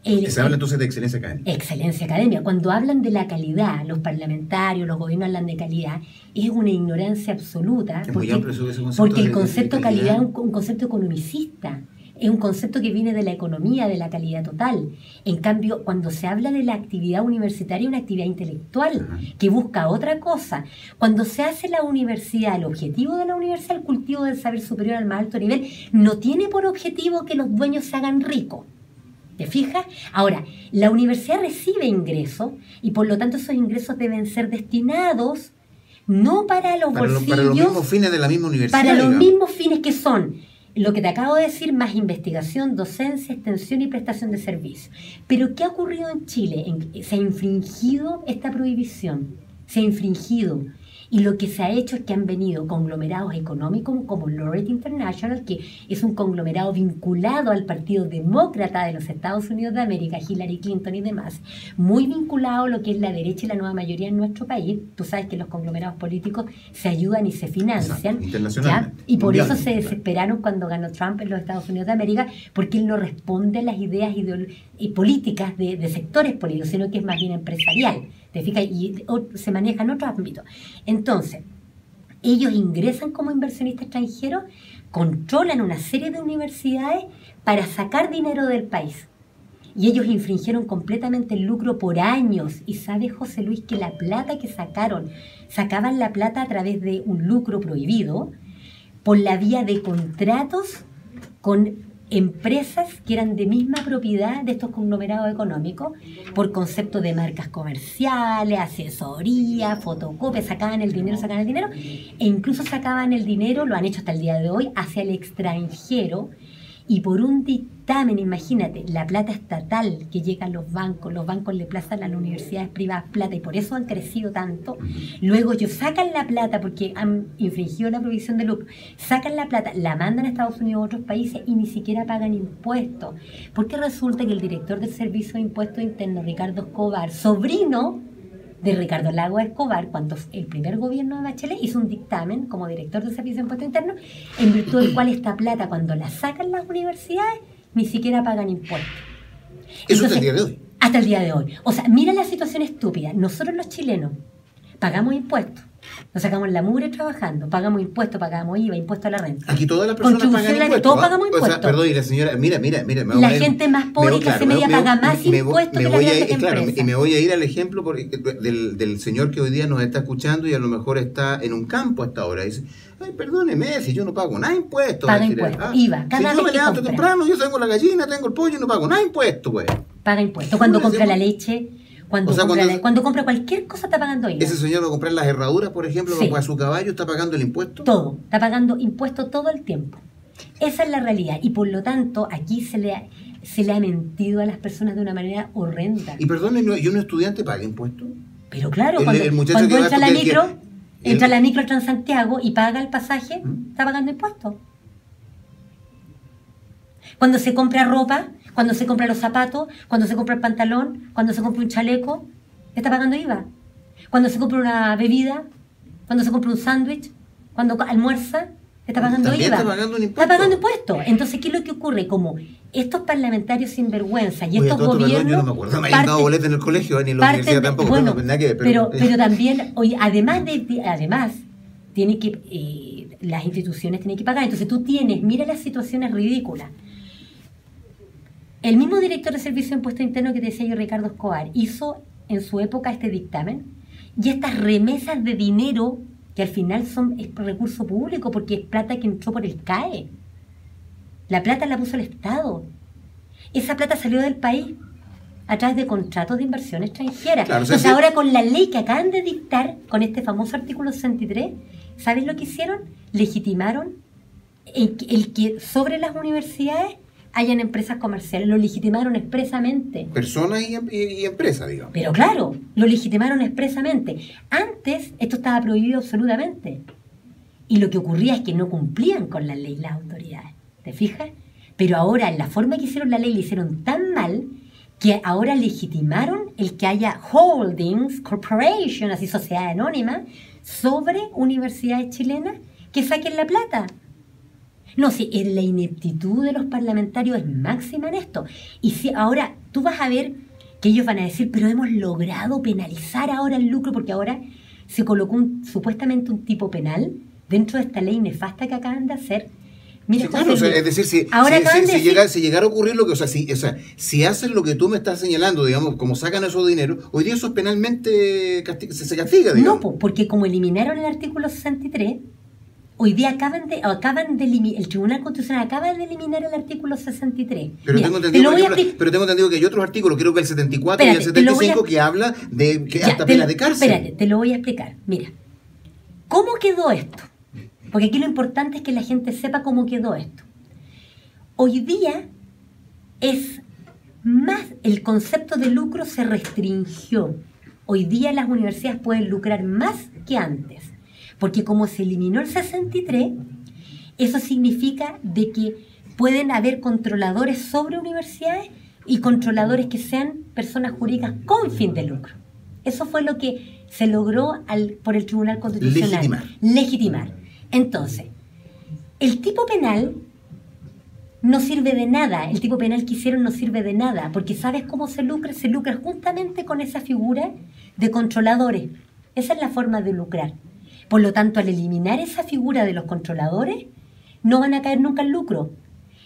Se habla entonces de excelencia académica. Excelencia académica. Cuando hablan de la calidad, los parlamentarios, los gobiernos hablan de calidad, es una ignorancia absoluta. Es muy amplio ese concepto porque el concepto de calidad es un concepto economicista. Es un concepto que viene de la economía, de la calidad total. En cambio, cuando se habla de la actividad universitaria, una actividad intelectual que busca otra cosa. Cuando se hace la universidad, el objetivo de la universidad, el cultivo del saber superior al más alto nivel, no tiene por objetivo que los dueños se hagan ricos. ¿Te fijas? Ahora, la universidad recibe ingresos y por lo tanto esos ingresos deben ser destinados no para los bolsillos... Para los mismos fines de la misma universidad. Para los mismos fines que son lo que te acabo de decir, más investigación, docencia, extensión y prestación de servicios. Pero ¿qué ha ocurrido en Chile? Se ha infringido esta prohibición. Se ha infringido. Y lo que se ha hecho es que han venido conglomerados económicos como Laureate International, que es un conglomerado vinculado al Partido Demócrata de los Estados Unidos de América, Hillary Clinton y demás, muy vinculado a lo que es la derecha y la nueva mayoría en nuestro país. Tú sabes que los conglomerados políticos se ayudan y se financian. Internacionalmente. ¿Ya? Y por eso se desesperaron cuando ganó Trump en los Estados Unidos de América, porque él no responde a las ideas y políticas de sectores políticos, sino que es más bien empresarial. ¿Te fijas? Y se maneja en otros ámbitos. Entonces, ellos ingresan como inversionistas extranjeros, controlan una serie de universidades para sacar dinero del país. Y ellos infringieron completamente el lucro por años. Y sabe, José Luis, que la plata que sacaban la plata a través de un lucro prohibido, por la vía de contratos con empresas que eran de misma propiedad de estos conglomerados económicos, por concepto de marcas comerciales, asesoría, fotocopias, sacaban el dinero, e incluso sacaban el dinero, lo han hecho hasta el día de hoy, hacia el extranjero, y por un dictamen, imagínate, la plata estatal que llega a los bancos le plazan a las universidades privadas plata, y por eso han crecido tanto. Luego ellos sacan la plata porque han infringido la prohibición de lucro, sacan la plata, la mandan a Estados Unidos o a otros países y ni siquiera pagan impuestos, porque resulta que el director del Servicio de Impuestos Internos, Ricardo Escobar, sobrino de Ricardo Lagos Escobar, cuando el primer gobierno de Bachelet hizo un dictamen como director del Servicio de Impuestos Internos, en virtud del cual esta plata, cuando la sacan las universidades, ni siquiera pagan impuestos. Eso hasta el día de hoy. Hasta el día de hoy. O sea, mira la situación estúpida. Nosotros los chilenos pagamos impuestos. Nos sacamos la mugre trabajando, pagamos impuestos, pagamos IVA, impuesto a la renta. Aquí todas las personas pagan impuestos. Todos pagamos impuestos. O sea, perdón, y la señora, mira. La gente más pobre y clase media paga más impuestos que las grandes empresas. Y me voy a ir al ejemplo del señor que hoy día nos está escuchando y a lo mejor está en un campo hasta ahora. Dice, ay, perdóneme, si yo no pago nada de impuestos. Paga impuestos, IVA. Cada si yo me levanto temprano, yo tengo la gallina, tengo el pollo y no pago nada de impuestos, pues. Paga impuestos. Cuando compra la leche... Cuando compra cualquier cosa está pagando IVA. Ese señor va a comprar las herraduras, por ejemplo, sí, para su caballo, está pagando el impuesto. Todo, está pagando impuestos todo el tiempo. Esa es la realidad. Y por lo tanto, aquí se le ha mentido a las personas de una manera horrenda. Y perdón, ¿y un estudiante paga impuestos? Pero claro, cuando entra la micro, entra la micro a Santiago y paga el pasaje, está pagando impuestos. Cuando se compra ropa, cuando se compra los zapatos, cuando se compra el pantalón, cuando se compra un chaleco, está pagando IVA. Cuando se compra una bebida, cuando se compra un sándwich, cuando almuerza, está pagando IVA. Está pagando un impuesto. Está pagando impuestos. Entonces, ¿qué es lo que ocurre? Como estos parlamentarios sinvergüenza y estos gobiernos... Perdón, yo no me acuerdo, me hayan dado boleta en el colegio, ni en la universidad tampoco. Bueno, nada que ver, pero también, además, tiene que, las instituciones tienen que pagar. Entonces tú mira las situaciones ridículas. El mismo director de Servicio de Impuestos Internos que te decía yo, Ricardo Escobar, hizo en su época este dictamen y estas remesas de dinero que al final es recurso público porque es plata que entró por el CAE. La plata la puso el Estado. Esa plata salió del país a través de contratos de inversión extranjera. Claro, entonces ahora con la ley que acaban de dictar, con este famoso artículo 63, ¿sabes lo que hicieron? Legitimaron el que sobre las universidades hayan empresas comerciales, lo legitimaron expresamente. Personas y empresas, digamos. Pero claro, lo legitimaron expresamente. Antes esto estaba prohibido absolutamente. Y lo que ocurría es que no cumplían con la ley las autoridades. ¿Te fijas? Pero ahora, en la forma que hicieron la ley, la hicieron tan mal que ahora legitimaron el que haya holdings, corporation, así sociedad anónima, sobre universidades chilenas que saquen la plata. No, si la ineptitud de los parlamentarios es máxima en esto. Y si ahora tú vas a ver que ellos van a decir, pero hemos logrado penalizar ahora el lucro, porque ahora se colocó supuestamente un tipo penal dentro de esta ley nefasta que acaban de hacer Mira, Sí, claro, o sea, es decir, si llegara a ocurrir lo que, si hacen lo que tú me estás señalando, digamos, como sacan esos dineros, hoy día eso es penalmente se castiga, digamos. No, porque como eliminaron el artículo 63, hoy día el Tribunal Constitucional acaba de eliminar el artículo 63. Pero, Mira, tengo entendido que hay otros artículos, creo que el 74 y el 75, que habla de que hasta penas de cárcel. Espérate, te lo voy a explicar. Mira, ¿cómo quedó esto? Porque aquí lo importante es que la gente sepa cómo quedó esto. Hoy día es más, el concepto de lucro se restringió. Hoy día las universidades pueden lucrar más que antes. Porque como se eliminó el 63, eso significa de que pueden haber controladores sobre universidades y controladores que sean personas jurídicas con fin de lucro. Eso fue lo que se logró por el Tribunal Constitucional. Legitimar. Entonces, el tipo penal no sirve de nada. El tipo penal que hicieron no sirve de nada. Porque ¿sabes cómo se lucra? Se lucra justamente con esa figura de controladores. Esa es la forma de lucrar. Por lo tanto, al eliminar esa figura de los controladores, no van a caer nunca en lucro.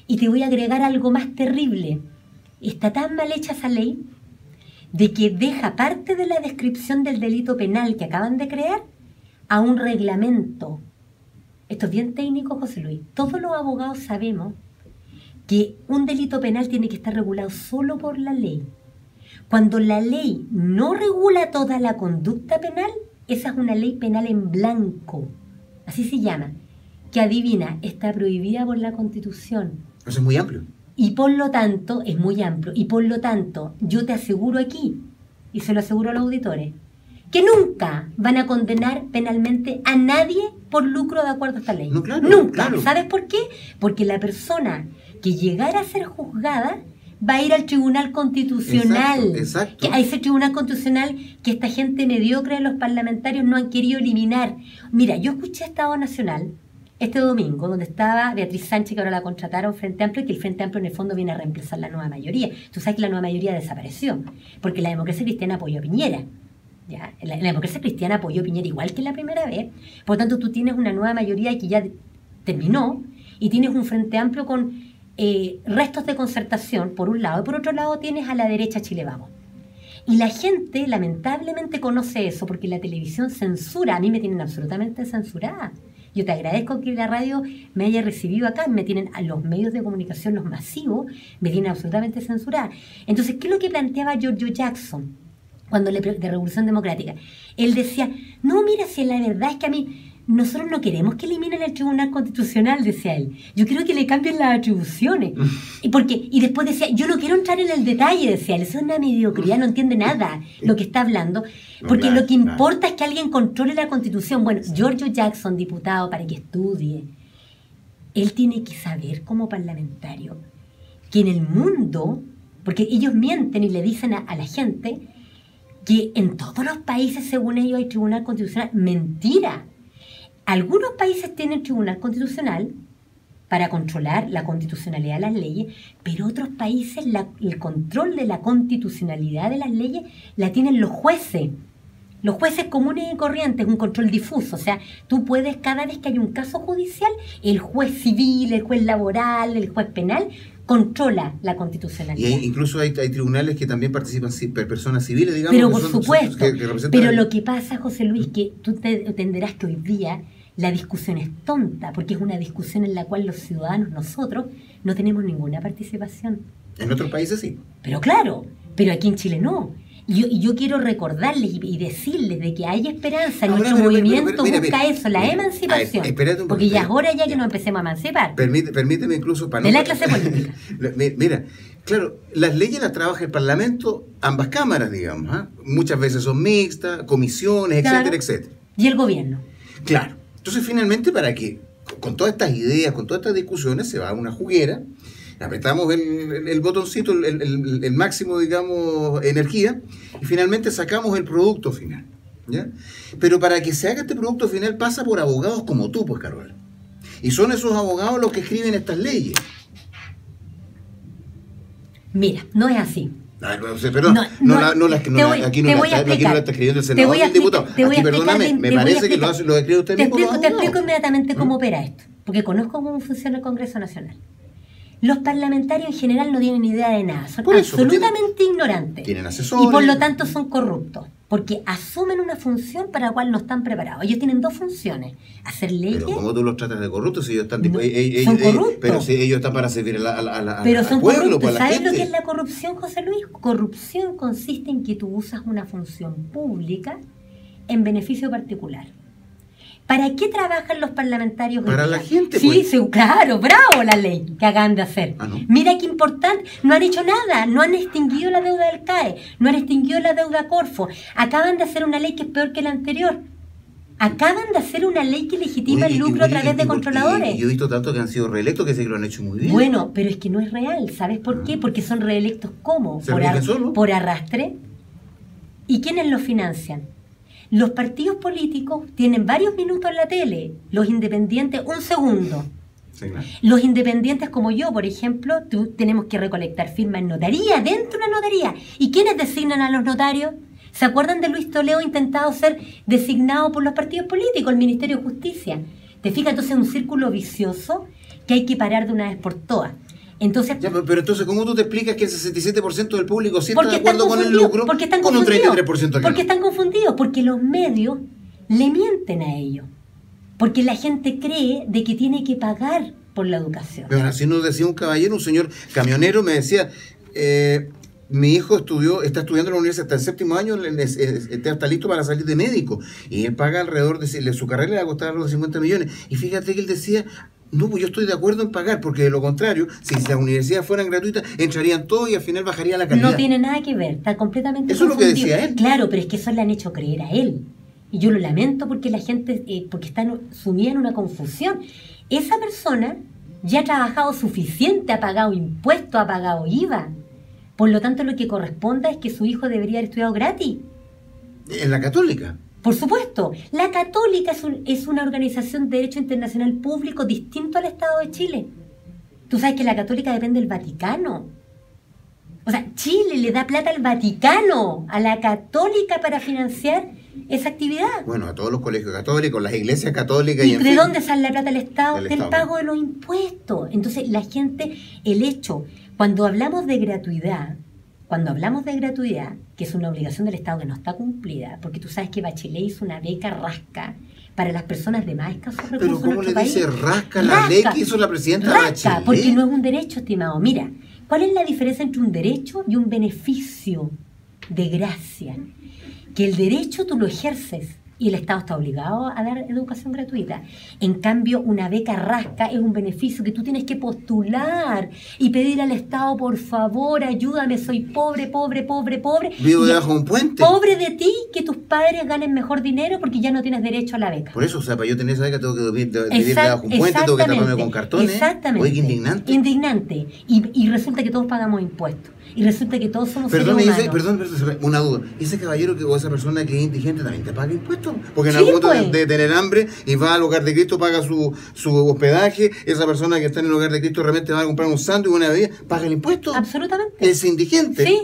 Y te voy a agregar algo más terrible. Está tan mal hecha esa ley de que deja parte de la descripción del delito penal que acaban de crear a un reglamento. Esto es bien técnico, José Luis. Todos los abogados sabemos que un delito penal tiene que estar regulado solo por la ley. Cuando la ley no regula toda la conducta penal, esa es una ley penal en blanco. Así se llama. Que adivina, está prohibida por la Constitución. Eso es muy amplio. Y por lo tanto, es muy amplio. Y por lo tanto, yo te aseguro aquí, y se lo aseguro a los auditores, que nunca van a condenar penalmente a nadie por lucro de acuerdo a esta ley. No, claro, nunca. Claro. ¿Sabes por qué? Porque la persona que llegara a ser juzgada va a ir al Tribunal Constitucional. Exacto. A ese Tribunal Constitucional que esta gente mediocre de los parlamentarios no han querido eliminar. Mira, yo escuché a Estado Nacional este domingo, donde estaba Beatriz Sánchez, que ahora la contrataron Frente Amplio, y que el Frente Amplio en el fondo viene a reemplazar la nueva mayoría. Tú sabes que la nueva mayoría desapareció, porque la democracia cristiana apoyó a Piñera. ¿Ya? La democracia cristiana apoyó a Piñera igual que la primera vez. Por lo tanto, tú tienes una nueva mayoría que ya terminó, y tienes un Frente Amplio con restos de concertación, por un lado, y por otro lado tienes a la derecha Chile Vamos. Y la gente lamentablemente conoce eso, porque la televisión censura. A mí me tienen absolutamente censurada. Yo te agradezco que la radio me haya recibido acá. Me tienen a los medios de comunicación, los masivos, me tienen absolutamente censurada. Entonces, ¿qué es lo que planteaba George Jackson cuando de Revolución Democrática? Él decía, no, mira, si la verdad es que a mí, nosotros no queremos que eliminen el Tribunal Constitucional, decía él. Yo quiero que le cambien las atribuciones. Y después decía, yo no quiero entrar en el detalle, decía él. Eso es una mediocridad, no entiende nada lo que está hablando. Porque lo que importa es que alguien controle la Constitución. Bueno, George Jackson, diputado, para que estudie, él tiene que saber como parlamentario que en el mundo, porque ellos mienten y le dicen a la gente que en todos los países, según ellos, hay Tribunal Constitucional. Mentira. Algunos países tienen Tribunal Constitucional para controlar la constitucionalidad de las leyes, pero otros países el control de la constitucionalidad de las leyes la tienen los jueces. Los jueces comunes y corrientes, un control difuso. O sea, tú puedes, cada vez que hay un caso judicial, el juez civil, el juez laboral, el juez penal, controla la constitucionalidad. Y incluso hay tribunales que también participan personas civiles, digamos. Pero por supuesto. Pero lo que pasa, José Luis, que tú entenderás que hoy día la discusión es tonta, porque es una discusión en la cual los ciudadanos, nosotros, no tenemos ninguna participación. En otros países sí. Pero claro, pero aquí en Chile no. Y yo quiero recordarles y decirles de que hay esperanza. Nuestro movimiento busca eso, la emancipación. Porque ya es hora ya que nos empecemos a emancipar. Permíteme incluso para de la clase política. Mira, claro, las leyes las trabaja el Parlamento, ambas cámaras, digamos. Muchas veces son mixtas, comisiones, etcétera, etcétera. Y el gobierno. Claro. Entonces, finalmente, para que con todas estas ideas, con todas estas discusiones, se va a una juguera, apretamos el botoncito, el máximo, digamos, energía, y finalmente sacamos el producto final, ¿ya? Pero para que se haga este producto final pasa por abogados como tú, pues, Carol. Y son esos abogados los que escriben estas leyes. Mira, no es así. Perdón, aquí no la está escribiendo el senador ni el diputado. Aquí, perdóname, me parece que lo escribe usted mismo. Te explico inmediatamente cómo opera esto. porque conozco cómo funciona el Congreso Nacional. Los parlamentarios en general no tienen idea de nada, son absolutamente ignorantes. Tienen asesores. Y por lo tanto son corruptos, porque asumen una función para la cual no están preparados. Ellos tienen dos funciones, hacer leyes... Pero ¿cómo tú los tratas de corruptos si ellos están... son corruptos. Pero si ellos están para servir pero son al pueblo, corruptos. para la ¿Sabes gente? lo que es la corrupción, José Luis? Corrupción consiste en que tú usas una función pública en beneficio particular. ¿Para qué trabajan los parlamentarios? Para la gente, sí, pues. Sí, claro, bravo la ley que acaban de hacer. ¿No? Mira qué importante, no han hecho nada, no han extinguido la deuda del CAE, no han extinguido la deuda Corfo, acaban de hacer una ley que es peor que la anterior. Acaban de hacer una ley que legitima el lucro a través de controladores. Yo he visto tanto que han sido reelectos que sé que lo han hecho muy bien. Bueno, pero es que no es real, ¿sabes por qué? Porque son reelectos ¿cómo? Por arrastre. ¿Y quiénes los financian? Los partidos políticos tienen varios minutos en la tele, los independientes un segundo. Sí, claro. Los independientes como yo, por ejemplo, tenemos que recolectar firmas en notaría, dentro de una notaría. ¿Y quiénes designan a los notarios? ¿Se acuerdan de Luis Toledo intentado ser designado por los partidos políticos, el Ministerio de Justicia? ¿Te fijas? Entonces es un círculo vicioso que hay que parar de una vez por todas. Entonces, ya, pero entonces, ¿cómo tú te explicas que el 67% del público sí está de acuerdo con el lucro porque están con un 33% porque están confundidos, porque los medios le mienten a ellos. Porque la gente cree de que tiene que pagar por la educación. Pero así nos decía un caballero, un señor camionero, me decía... mi hijo está estudiando en la universidad hasta el séptimo año, está listo para salir de médico. Y él paga alrededor de su carrera le va a costar alrededor de 50 millones. Y fíjate que él decía, no, pues yo estoy de acuerdo en pagar, porque de lo contrario, si las universidades fueran gratuitas, entrarían todos y al final bajaría la calidad. No tiene nada que ver, está completamente Eso confundido. Es lo que decía él. Claro, pero es que eso le han hecho creer a él. Y yo lo lamento porque la gente, porque están sumida en una confusión. Esa persona ya ha trabajado suficiente, ha pagado impuestos, ha pagado IVA. Por lo tanto, lo que corresponda es que su hijo debería haber estudiado gratis. ¿En la Católica? Por supuesto. La Católica es una organización de derecho internacional público distinto al Estado de Chile. Tú sabes que la Católica depende del Vaticano. O sea, Chile le da plata al Vaticano, a la Católica, para financiar esa actividad. Bueno, a todos los colegios católicos, las iglesias católicas. ¿Y de dónde sale la plata del Estado? Del Estado. Pago de los impuestos. Entonces, la gente, el hecho... Cuando hablamos de gratuidad, que es una obligación del Estado que no está cumplida, porque tú sabes que Bachelet hizo una beca rasca para las personas de más escasos recursos. Pero ¿cómo le dice rasca la ley que hizo la presidenta Bachelet? Porque no es un derecho, estimado. Mira, ¿cuál es la diferencia entre un derecho y un beneficio de gracia? Que el derecho tú lo ejerces y el Estado está obligado a dar educación gratuita. En cambio, una beca rasca es un beneficio que tú tienes que postular y pedir al Estado, por favor, ayúdame, soy pobre. Vivo debajo de un puente. Pobre de ti, que tus padres ganen mejor dinero porque ya no tienes derecho a la beca. Por eso, o sea, para yo tener esa beca tengo que vivir debajo de un puente, tengo que taparme con cartones. Exactamente. Oye, qué indignante. Indignante. Y resulta que todos pagamos impuestos. Y resulta que todos somos Perdón, una duda. ¿Ese caballero o esa persona que es indigente también te paga impuestos? Porque en algún momento de tener hambre y va al hogar de Cristo, paga su hospedaje. Esa persona que está en el hogar de Cristo realmente va a comprar un sándwich, una bebida, paga el impuesto. Absolutamente. Es indigente. Sí,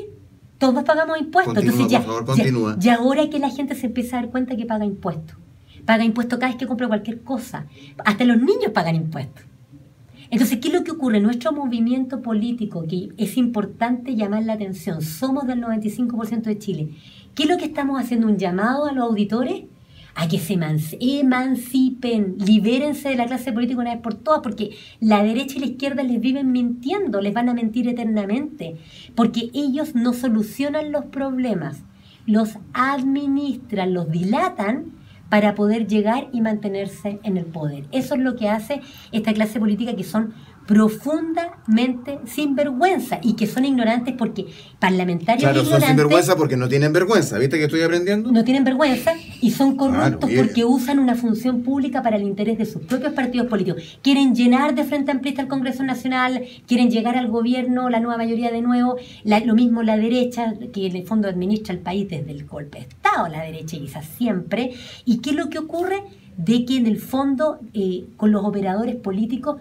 todos pagamos impuestos. Continúa, entonces, por favor, continúa. Y ahora que la gente se empieza a dar cuenta que paga impuestos. Paga impuestos cada vez que compra cualquier cosa. Hasta los niños pagan impuestos. Entonces, ¿qué es lo que ocurre? Nuestro movimiento político, que es importante llamar la atención, somos del 95% de Chile. ¿Qué es lo que estamos haciendo? Un llamado a los auditores a que se emancipen, libérense de la clase política una vez por todas, porque la derecha y la izquierda les viven mintiendo, les van a mentir eternamente, porque ellos no solucionan los problemas, los administran, los dilatan, para poder llegar y mantenerse en el poder. Eso es lo que hace esta clase política, que son profundamente sinvergüenza y que son ignorantes, porque parlamentarios claro, ignorantes... son sinvergüenza porque no tienen vergüenza. ¿Viste que estoy aprendiendo? No tienen vergüenza y son corruptos, claro, porque usan una función pública para el interés de sus propios partidos políticos. Quieren llenar de Frente Amplista al Congreso Nacional, quieren llegar al gobierno, la nueva mayoría de nuevo, lo mismo la derecha, que en el fondo administra el país desde el golpe de Estado, la derecha quizás siempre. ¿Y qué es lo que ocurre? De que en el fondo, con los operadores políticos,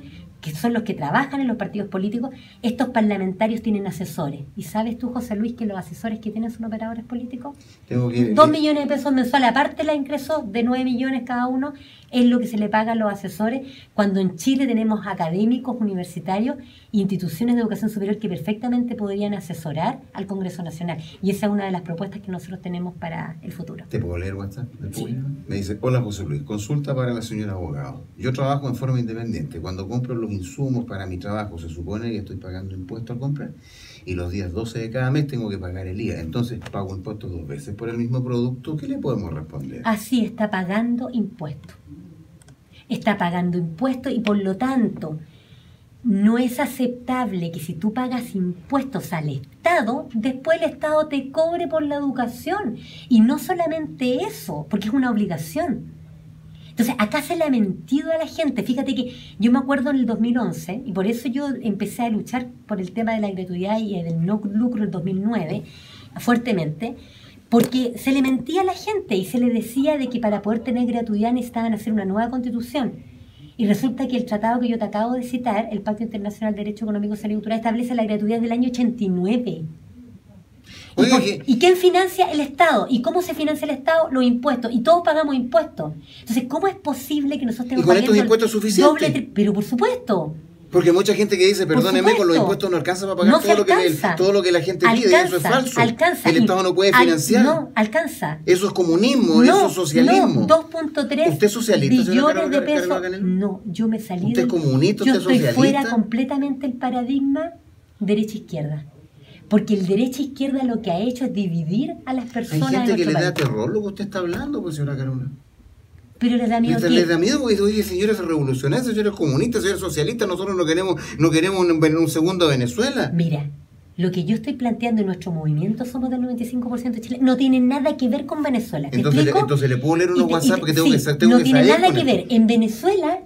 que son los que trabajan en los partidos políticos, estos parlamentarios tienen asesores. ¿Y sabes tú, José Luis, que los asesores que tienen son operadores políticos? 2 millones de pesos mensuales, aparte de los ingresos de 9 millones cada uno, es lo que se le paga a los asesores, cuando en Chile tenemos académicos, universitarios e instituciones de educación superior que perfectamente podrían asesorar al Congreso Nacional. Y esa es una de las propuestas que nosotros tenemos para el futuro. ¿Te puedo leer WhatsApp? Sí. Me dice, hola José Luis, consulta para la señora abogado. Yo trabajo en forma independiente. Cuando compro los insumos para mi trabajo, se supone que estoy pagando impuestos al comprar. Y los días 12 de cada mes tengo que pagar el IVA. Entonces pago impuestos 2 veces por el mismo producto. ¿Qué le podemos responder? Así está pagando impuestos. Está pagando impuestos y por lo tanto no es aceptable que si tú pagas impuestos al Estado, después el Estado te cobre por la educación. Y no solamente eso, porque es una obligación. Entonces, acá se le ha mentido a la gente. Fíjate que yo me acuerdo en el 2011, y por eso yo empecé a luchar por el tema de la gratuidad y del no lucro en 2009, fuertemente, porque se le mentía a la gente y se le decía de que para poder tener gratuidad necesitaban hacer una nueva constitución. Y resulta que el tratado que yo te acabo de citar, el Pacto Internacional de Derecho Económico, Social y Cultural, establece la gratuidad del año 89. ¿Y quién financia? El Estado. ¿Y cómo se financia el Estado? Los impuestos. Y todos pagamos impuestos. Entonces, ¿cómo es posible que nosotros tengamos... ¿Y con estos impuestos suficientes? Pero por supuesto. Porque mucha gente que dice, perdóneme, con los impuestos no alcanza para pagar todo lo que la gente pide. Eso es falso. Alcanza. El Estado no puede financiar. No, alcanza. Eso es comunismo, eso es socialismo. No, 2.3 ¿Usted es socialista, billones de pesos. No, yo me salí ¿Usted es comunista? ¿Usted es socialista? Yo estoy fuera completamente el paradigma derecha-izquierda. Porque el derecha-izquierda lo que ha hecho es dividir a las personas. Hay gente que le da terror lo que usted está hablando, pues, señora Carola. Pero les da miedo. Les da miedo porque, oye, señores revolucionarios, señores comunistas, señores socialistas, nosotros no queremos un segundo Venezuela. Mira, lo que yo estoy planteando en nuestro movimiento, somos del 95% de Chile, no tiene nada que ver con Venezuela. Entonces le puedo leer unos WhatsApp porque tengo que saber. No tiene nada que ver. En Venezuela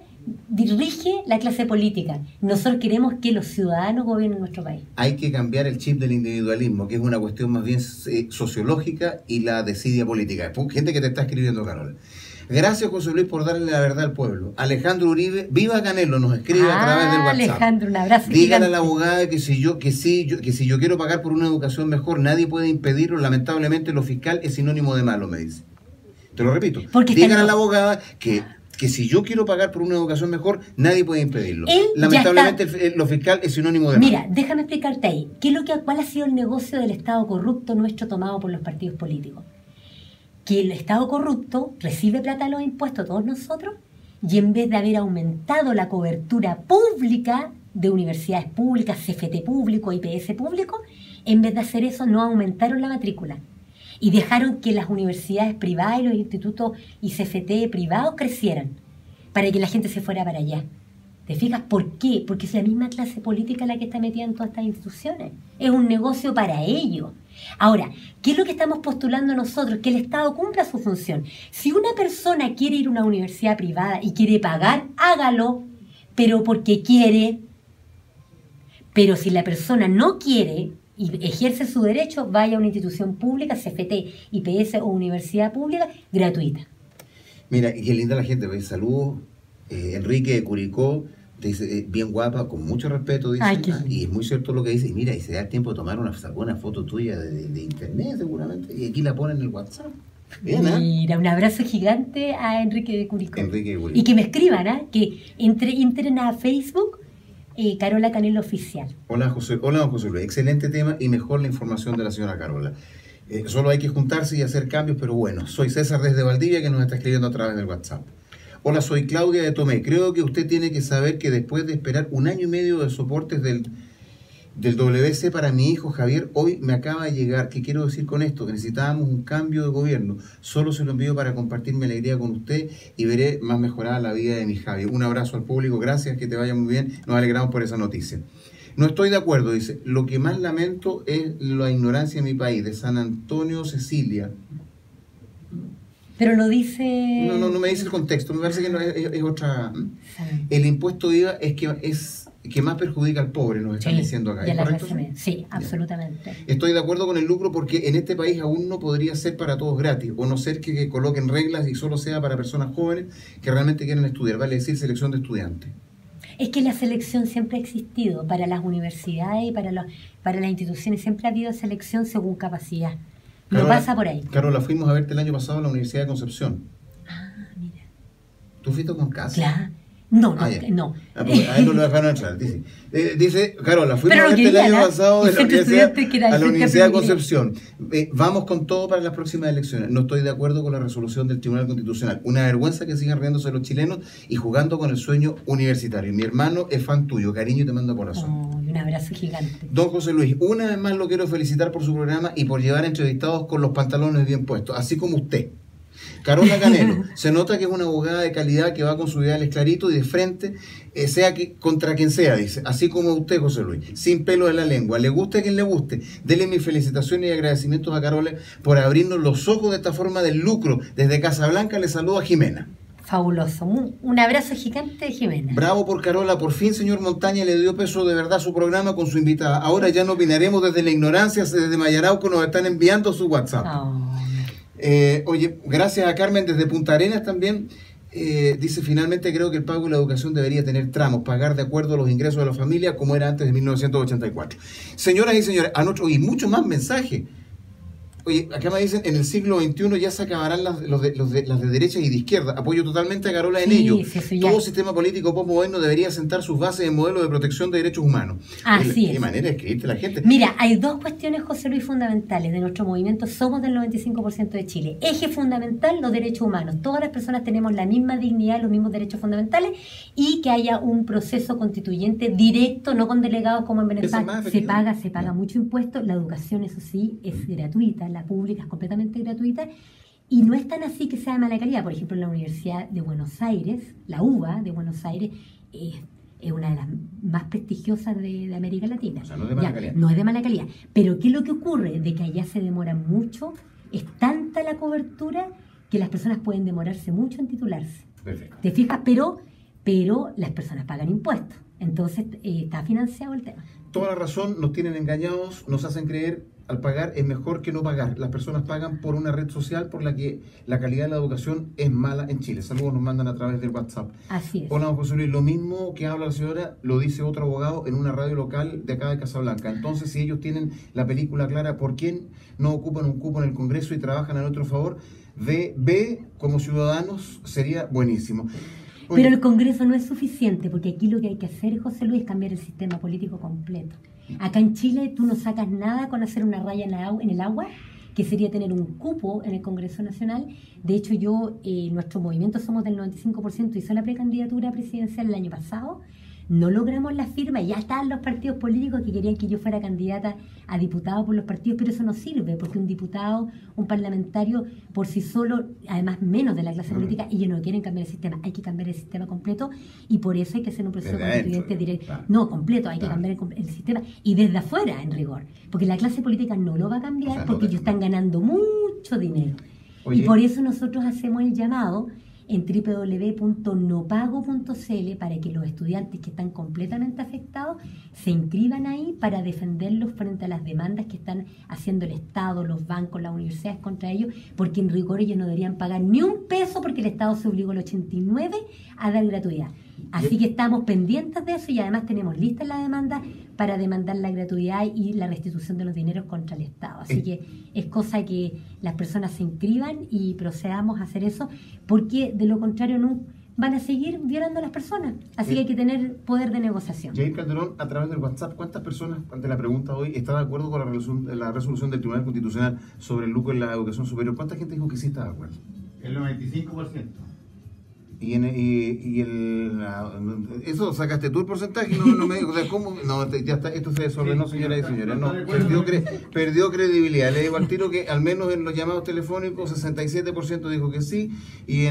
dirige la clase política. Nosotros queremos que los ciudadanos gobiernen nuestro país. Hay que cambiar el chip del individualismo, que es una cuestión más bien sociológica, y la desidia política. Gente que te está escribiendo, Carol. Gracias, José Luis, por darle la verdad al pueblo. Alejandro Uribe, viva Canelo, nos escribe a través del WhatsApp. Alejandro, un abrazo. Dígale a la abogada que si yo quiero pagar por una educación mejor, nadie puede impedirlo. Lamentablemente lo fiscal es sinónimo de malo, me dice. Te lo repito. Dígale a la abogada que si yo quiero pagar por una educación mejor, nadie puede impedirlo. Lamentablemente lo fiscal es sinónimo de malo. Mira, déjame explicarte ahí. ¿Cuál ha sido el negocio del Estado corrupto nuestro tomado por los partidos políticos? Que el Estado corrupto recibe plata de los impuestos, todos nosotros, y en vez de haber aumentado la cobertura pública de universidades públicas, CFT público, IPS público, en vez de hacer eso no aumentaron la matrícula. Y dejaron que las universidades privadas y los institutos y CFT privados crecieran, para que la gente se fuera para allá. ¿Te fijas por qué? Porque es la misma clase política la que está metida en todas estas instituciones. Es un negocio para ellos. Ahora, ¿qué es lo que estamos postulando nosotros? Que el Estado cumpla su función. Si una persona quiere ir a una universidad privada y quiere pagar, hágalo, pero porque quiere. Pero si la persona no quiere y ejerce su derecho, vaya a una institución pública, CFT, IPS o universidad pública, gratuita. Mira, y qué linda la gente, ¿ves? Saludos. Enrique de Curicó te dice, bien guapa, con mucho respeto, dice. Y es muy cierto lo que dice. Y mira, y se da el tiempo de tomar una foto tuya de internet, seguramente. Y aquí la ponen en el WhatsApp. Bien, mira, un abrazo gigante a Enrique de Curicó. Curicó. Y que me escriban, que entren a Facebook, Carola Canelo Oficial. Hola, José Luis. Excelente tema y mejor la información de la señora Carola. Solo hay que juntarse y hacer cambios, pero bueno. Soy César desde Valdivia, que nos está escribiendo a través del WhatsApp. Hola, soy Claudia de Tomé. Creo que usted tiene que saber que después de esperar 1 año y medio de soportes del WC para mi hijo Javier, hoy me acaba de llegar. ¿Qué quiero decir con esto? Que necesitábamos un cambio de gobierno. Solo se lo envío para compartir mi alegría con usted y veré más mejorada la vida de mi Javier. Un abrazo al público. Gracias, que te vaya muy bien. Nos alegramos por esa noticia. No estoy de acuerdo, dice. Lo que más lamento es la ignorancia de mi país, de San Antonio, Cecilia. Pero lo dice... No me dice el contexto, me parece que no, es otra... Sí. El impuesto de IVA es que más perjudica al pobre, nos están diciendo acá. ¿Es correcto? Sí, absolutamente. Estoy de acuerdo con el lucro porque en este país aún no podría ser para todos gratis, o no ser que coloquen reglas y solo sea para personas jóvenes que realmente quieren estudiar, vale decir, selección de estudiantes. Es que la selección siempre ha existido para las universidades y para las instituciones. Siempre ha habido selección según capacidad. No Carola, pasa por ahí. Carola, fuimos a verte el año pasado a la Universidad de Concepción. Ah, mira. ¿Tú fuiste con casa? Claro. No. A él no lo dejaron entrar. Dice Carola, fuimos Pero a verte el año pasado a la Universidad de Concepción. Vamos con todo para las próximas elecciones. No estoy de acuerdo con la resolución del Tribunal Constitucional. Una vergüenza que sigan riéndose los chilenos y jugando con el sueño universitario. Mi hermano es fan tuyo, cariño, y te mando corazón. Oh, y un abrazo gigante. Don José Luis, una vez más lo quiero felicitar por su programa y por llevar entrevistados con los pantalones bien puestos, así como usted. Carola Canelo, se nota que es una abogada de calidad que va con sus ideales clarito y de frente, sea que contra quien sea, dice, así como usted, José Luis, sin pelo en la lengua, le guste a quien le guste. Dele mis felicitaciones y agradecimientos a Carola por abrirnos los ojos de esta forma del lucro. Desde Casablanca le saludo a Jimena. Fabuloso, un abrazo gigante de Jimena. Bravo por Carola, por fin señor Montaña le dio peso de verdad a su programa con su invitada. Ahora ya no opinaremos desde la ignorancia, desde Mayarauco nos están enviando su WhatsApp. Oh. Oye, gracias a Carmen desde Punta Arenas también. Dice, finalmente creo que el pago de la educación debería tener tramos, pagar de acuerdo a los ingresos de la familia como era antes de 1984. Señoras y señores, y muchos más mensajes. Oye, acá me dicen, en el siglo XXI ya se acabarán las de derecha y de izquierda. Apoyo totalmente a Carola en ello. Sí, todo sistema político postmoderno debería sentar sus bases en modelos de protección de derechos humanos. Así es. Qué manera de escribirte la gente. Mira, hay dos cuestiones, José Luis, fundamentales de nuestro movimiento. Somos del 95% de Chile. Eje fundamental, los derechos humanos. Todas las personas tenemos la misma dignidad, los mismos derechos fundamentales, y que haya un proceso constituyente directo, no con delegados como en Venezuela. Se paga mucho impuesto. La educación, eso sí, es gratuita. La pública es completamente gratuita y no es tan así que sea de mala calidad. Por ejemplo, en la Universidad de Buenos Aires, la UBA de Buenos Aires, es una de las más prestigiosas de América Latina. O sea, no es de mala calidad. No es de mala calidad. Pero ¿qué es lo que ocurre? De que allá se demora mucho, es tanta la cobertura que las personas pueden demorarse mucho en titularse. Perfecto. ¿Te fijas? Pero las personas pagan impuestos. Entonces está financiado el tema. Toda la razón, nos tienen engañados, nos hacen creer al pagar es mejor que no pagar. Las personas pagan por una red social por la que la calidad de la educación es mala en Chile. Saludos nos mandan a través del WhatsApp. Así es. Hola, José Luis, lo mismo que habla la señora lo dice otro abogado en una radio local de acá de Casablanca. Entonces, si ellos tienen la película clara, ¿por qué no ocupan un cupo en el Congreso y trabajan a nuestro favor? B, como ciudadanos, sería buenísimo. Pero el Congreso no es suficiente, porque aquí lo que hay que hacer, José Luis, es cambiar el sistema político completo. Acá en Chile tú no sacas nada con hacer una raya en el agua, que sería tener un cupo en el Congreso Nacional. De hecho, nuestro movimiento Somos del 95%, hizo la precandidatura presidencial el año pasado. No logramos la firma, ya están los partidos políticos que querían que yo fuera candidata a diputado por los partidos, pero eso no sirve, porque un diputado, un parlamentario, por sí solo, además menos de la clase política, ellos no quieren cambiar el sistema, hay que cambiar el sistema completo, y por eso hay que hacer un proceso constituyente directo. Claro. No, completo, hay que cambiar el sistema, y desde afuera, en rigor, porque la clase política no lo va a cambiar, porque ellos están ganando mucho dinero. Oye. Y por eso nosotros hacemos el llamado en www.nopago.cl para que los estudiantes que están completamente afectados se inscriban ahí para defenderlos frente a las demandas que están haciendo el Estado, los bancos, las universidades contra ellos, porque en rigor ellos no deberían pagar ni un peso porque el Estado se obligó en el 89 a dar gratuidad. Así que estamos pendientes de eso y además tenemos lista la demanda para demandar la gratuidad y la restitución de los dineros contra el Estado. Así que es cosa que las personas se inscriban y procedamos a hacer eso, porque de lo contrario no van a seguir violando a las personas. Así que hay que tener poder de negociación. Jair Calderón, a través del WhatsApp, ¿cuántas personas, ante la pregunta hoy, está de acuerdo con la resolución del Tribunal Constitucional sobre el lucro en la educación superior? ¿Cuánta gente dijo que sí está de acuerdo? El 95%. Eso sacaste tú el porcentaje, no me dijo, o sea, ¿cómo? No, ya está, esto se desordenó, señoras y señores, no, perdió credibilidad. Le digo al tiro que al menos en los llamados telefónicos 67% dijo que sí, y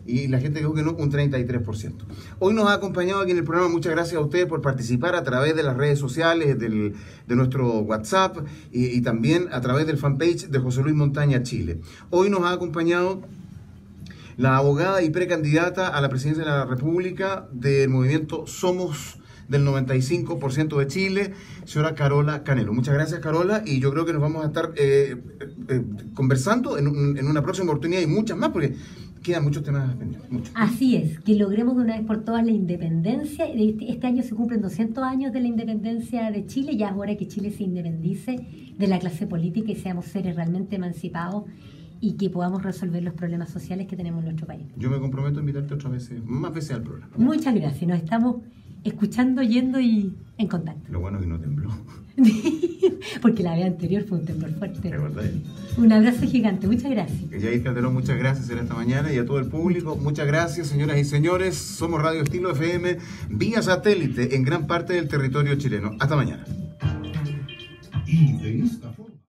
y la gente dijo que no, un 33%. Hoy nos ha acompañado aquí en el programa, muchas gracias a ustedes por participar a través de las redes sociales, de nuestro WhatsApp y también a través del fanpage de José Luis Montaña Chile. Hoy nos ha acompañado la abogada y precandidata a la presidencia de la República del movimiento Somos del 95% de Chile, señora Carola Canelo. Muchas gracias, Carola, y yo creo que nos vamos a estar conversando en una próxima oportunidad y muchas más, porque quedan muchos temas pendientes. Muchos. Así es, que logremos de una vez por todas la independencia. Este año se cumplen 200 años de la independencia de Chile, ya es hora que Chile se independice de la clase política y seamos seres realmente emancipados y que podamos resolver los problemas sociales que tenemos en nuestro país. Yo me comprometo a invitarte otras veces, más veces al programa. Muchas gracias, nos estamos escuchando, yendo y en contacto. Lo bueno es que no tembló. Porque la vez anterior fue un temblor fuerte. ¿De verdad? Un abrazo gigante, muchas gracias. Yair Calderón, muchas gracias en esta mañana y a todo el público. Muchas gracias, señoras y señores. Somos Radio Estilo FM, vía satélite en gran parte del territorio chileno. Hasta mañana. Y de esta forma...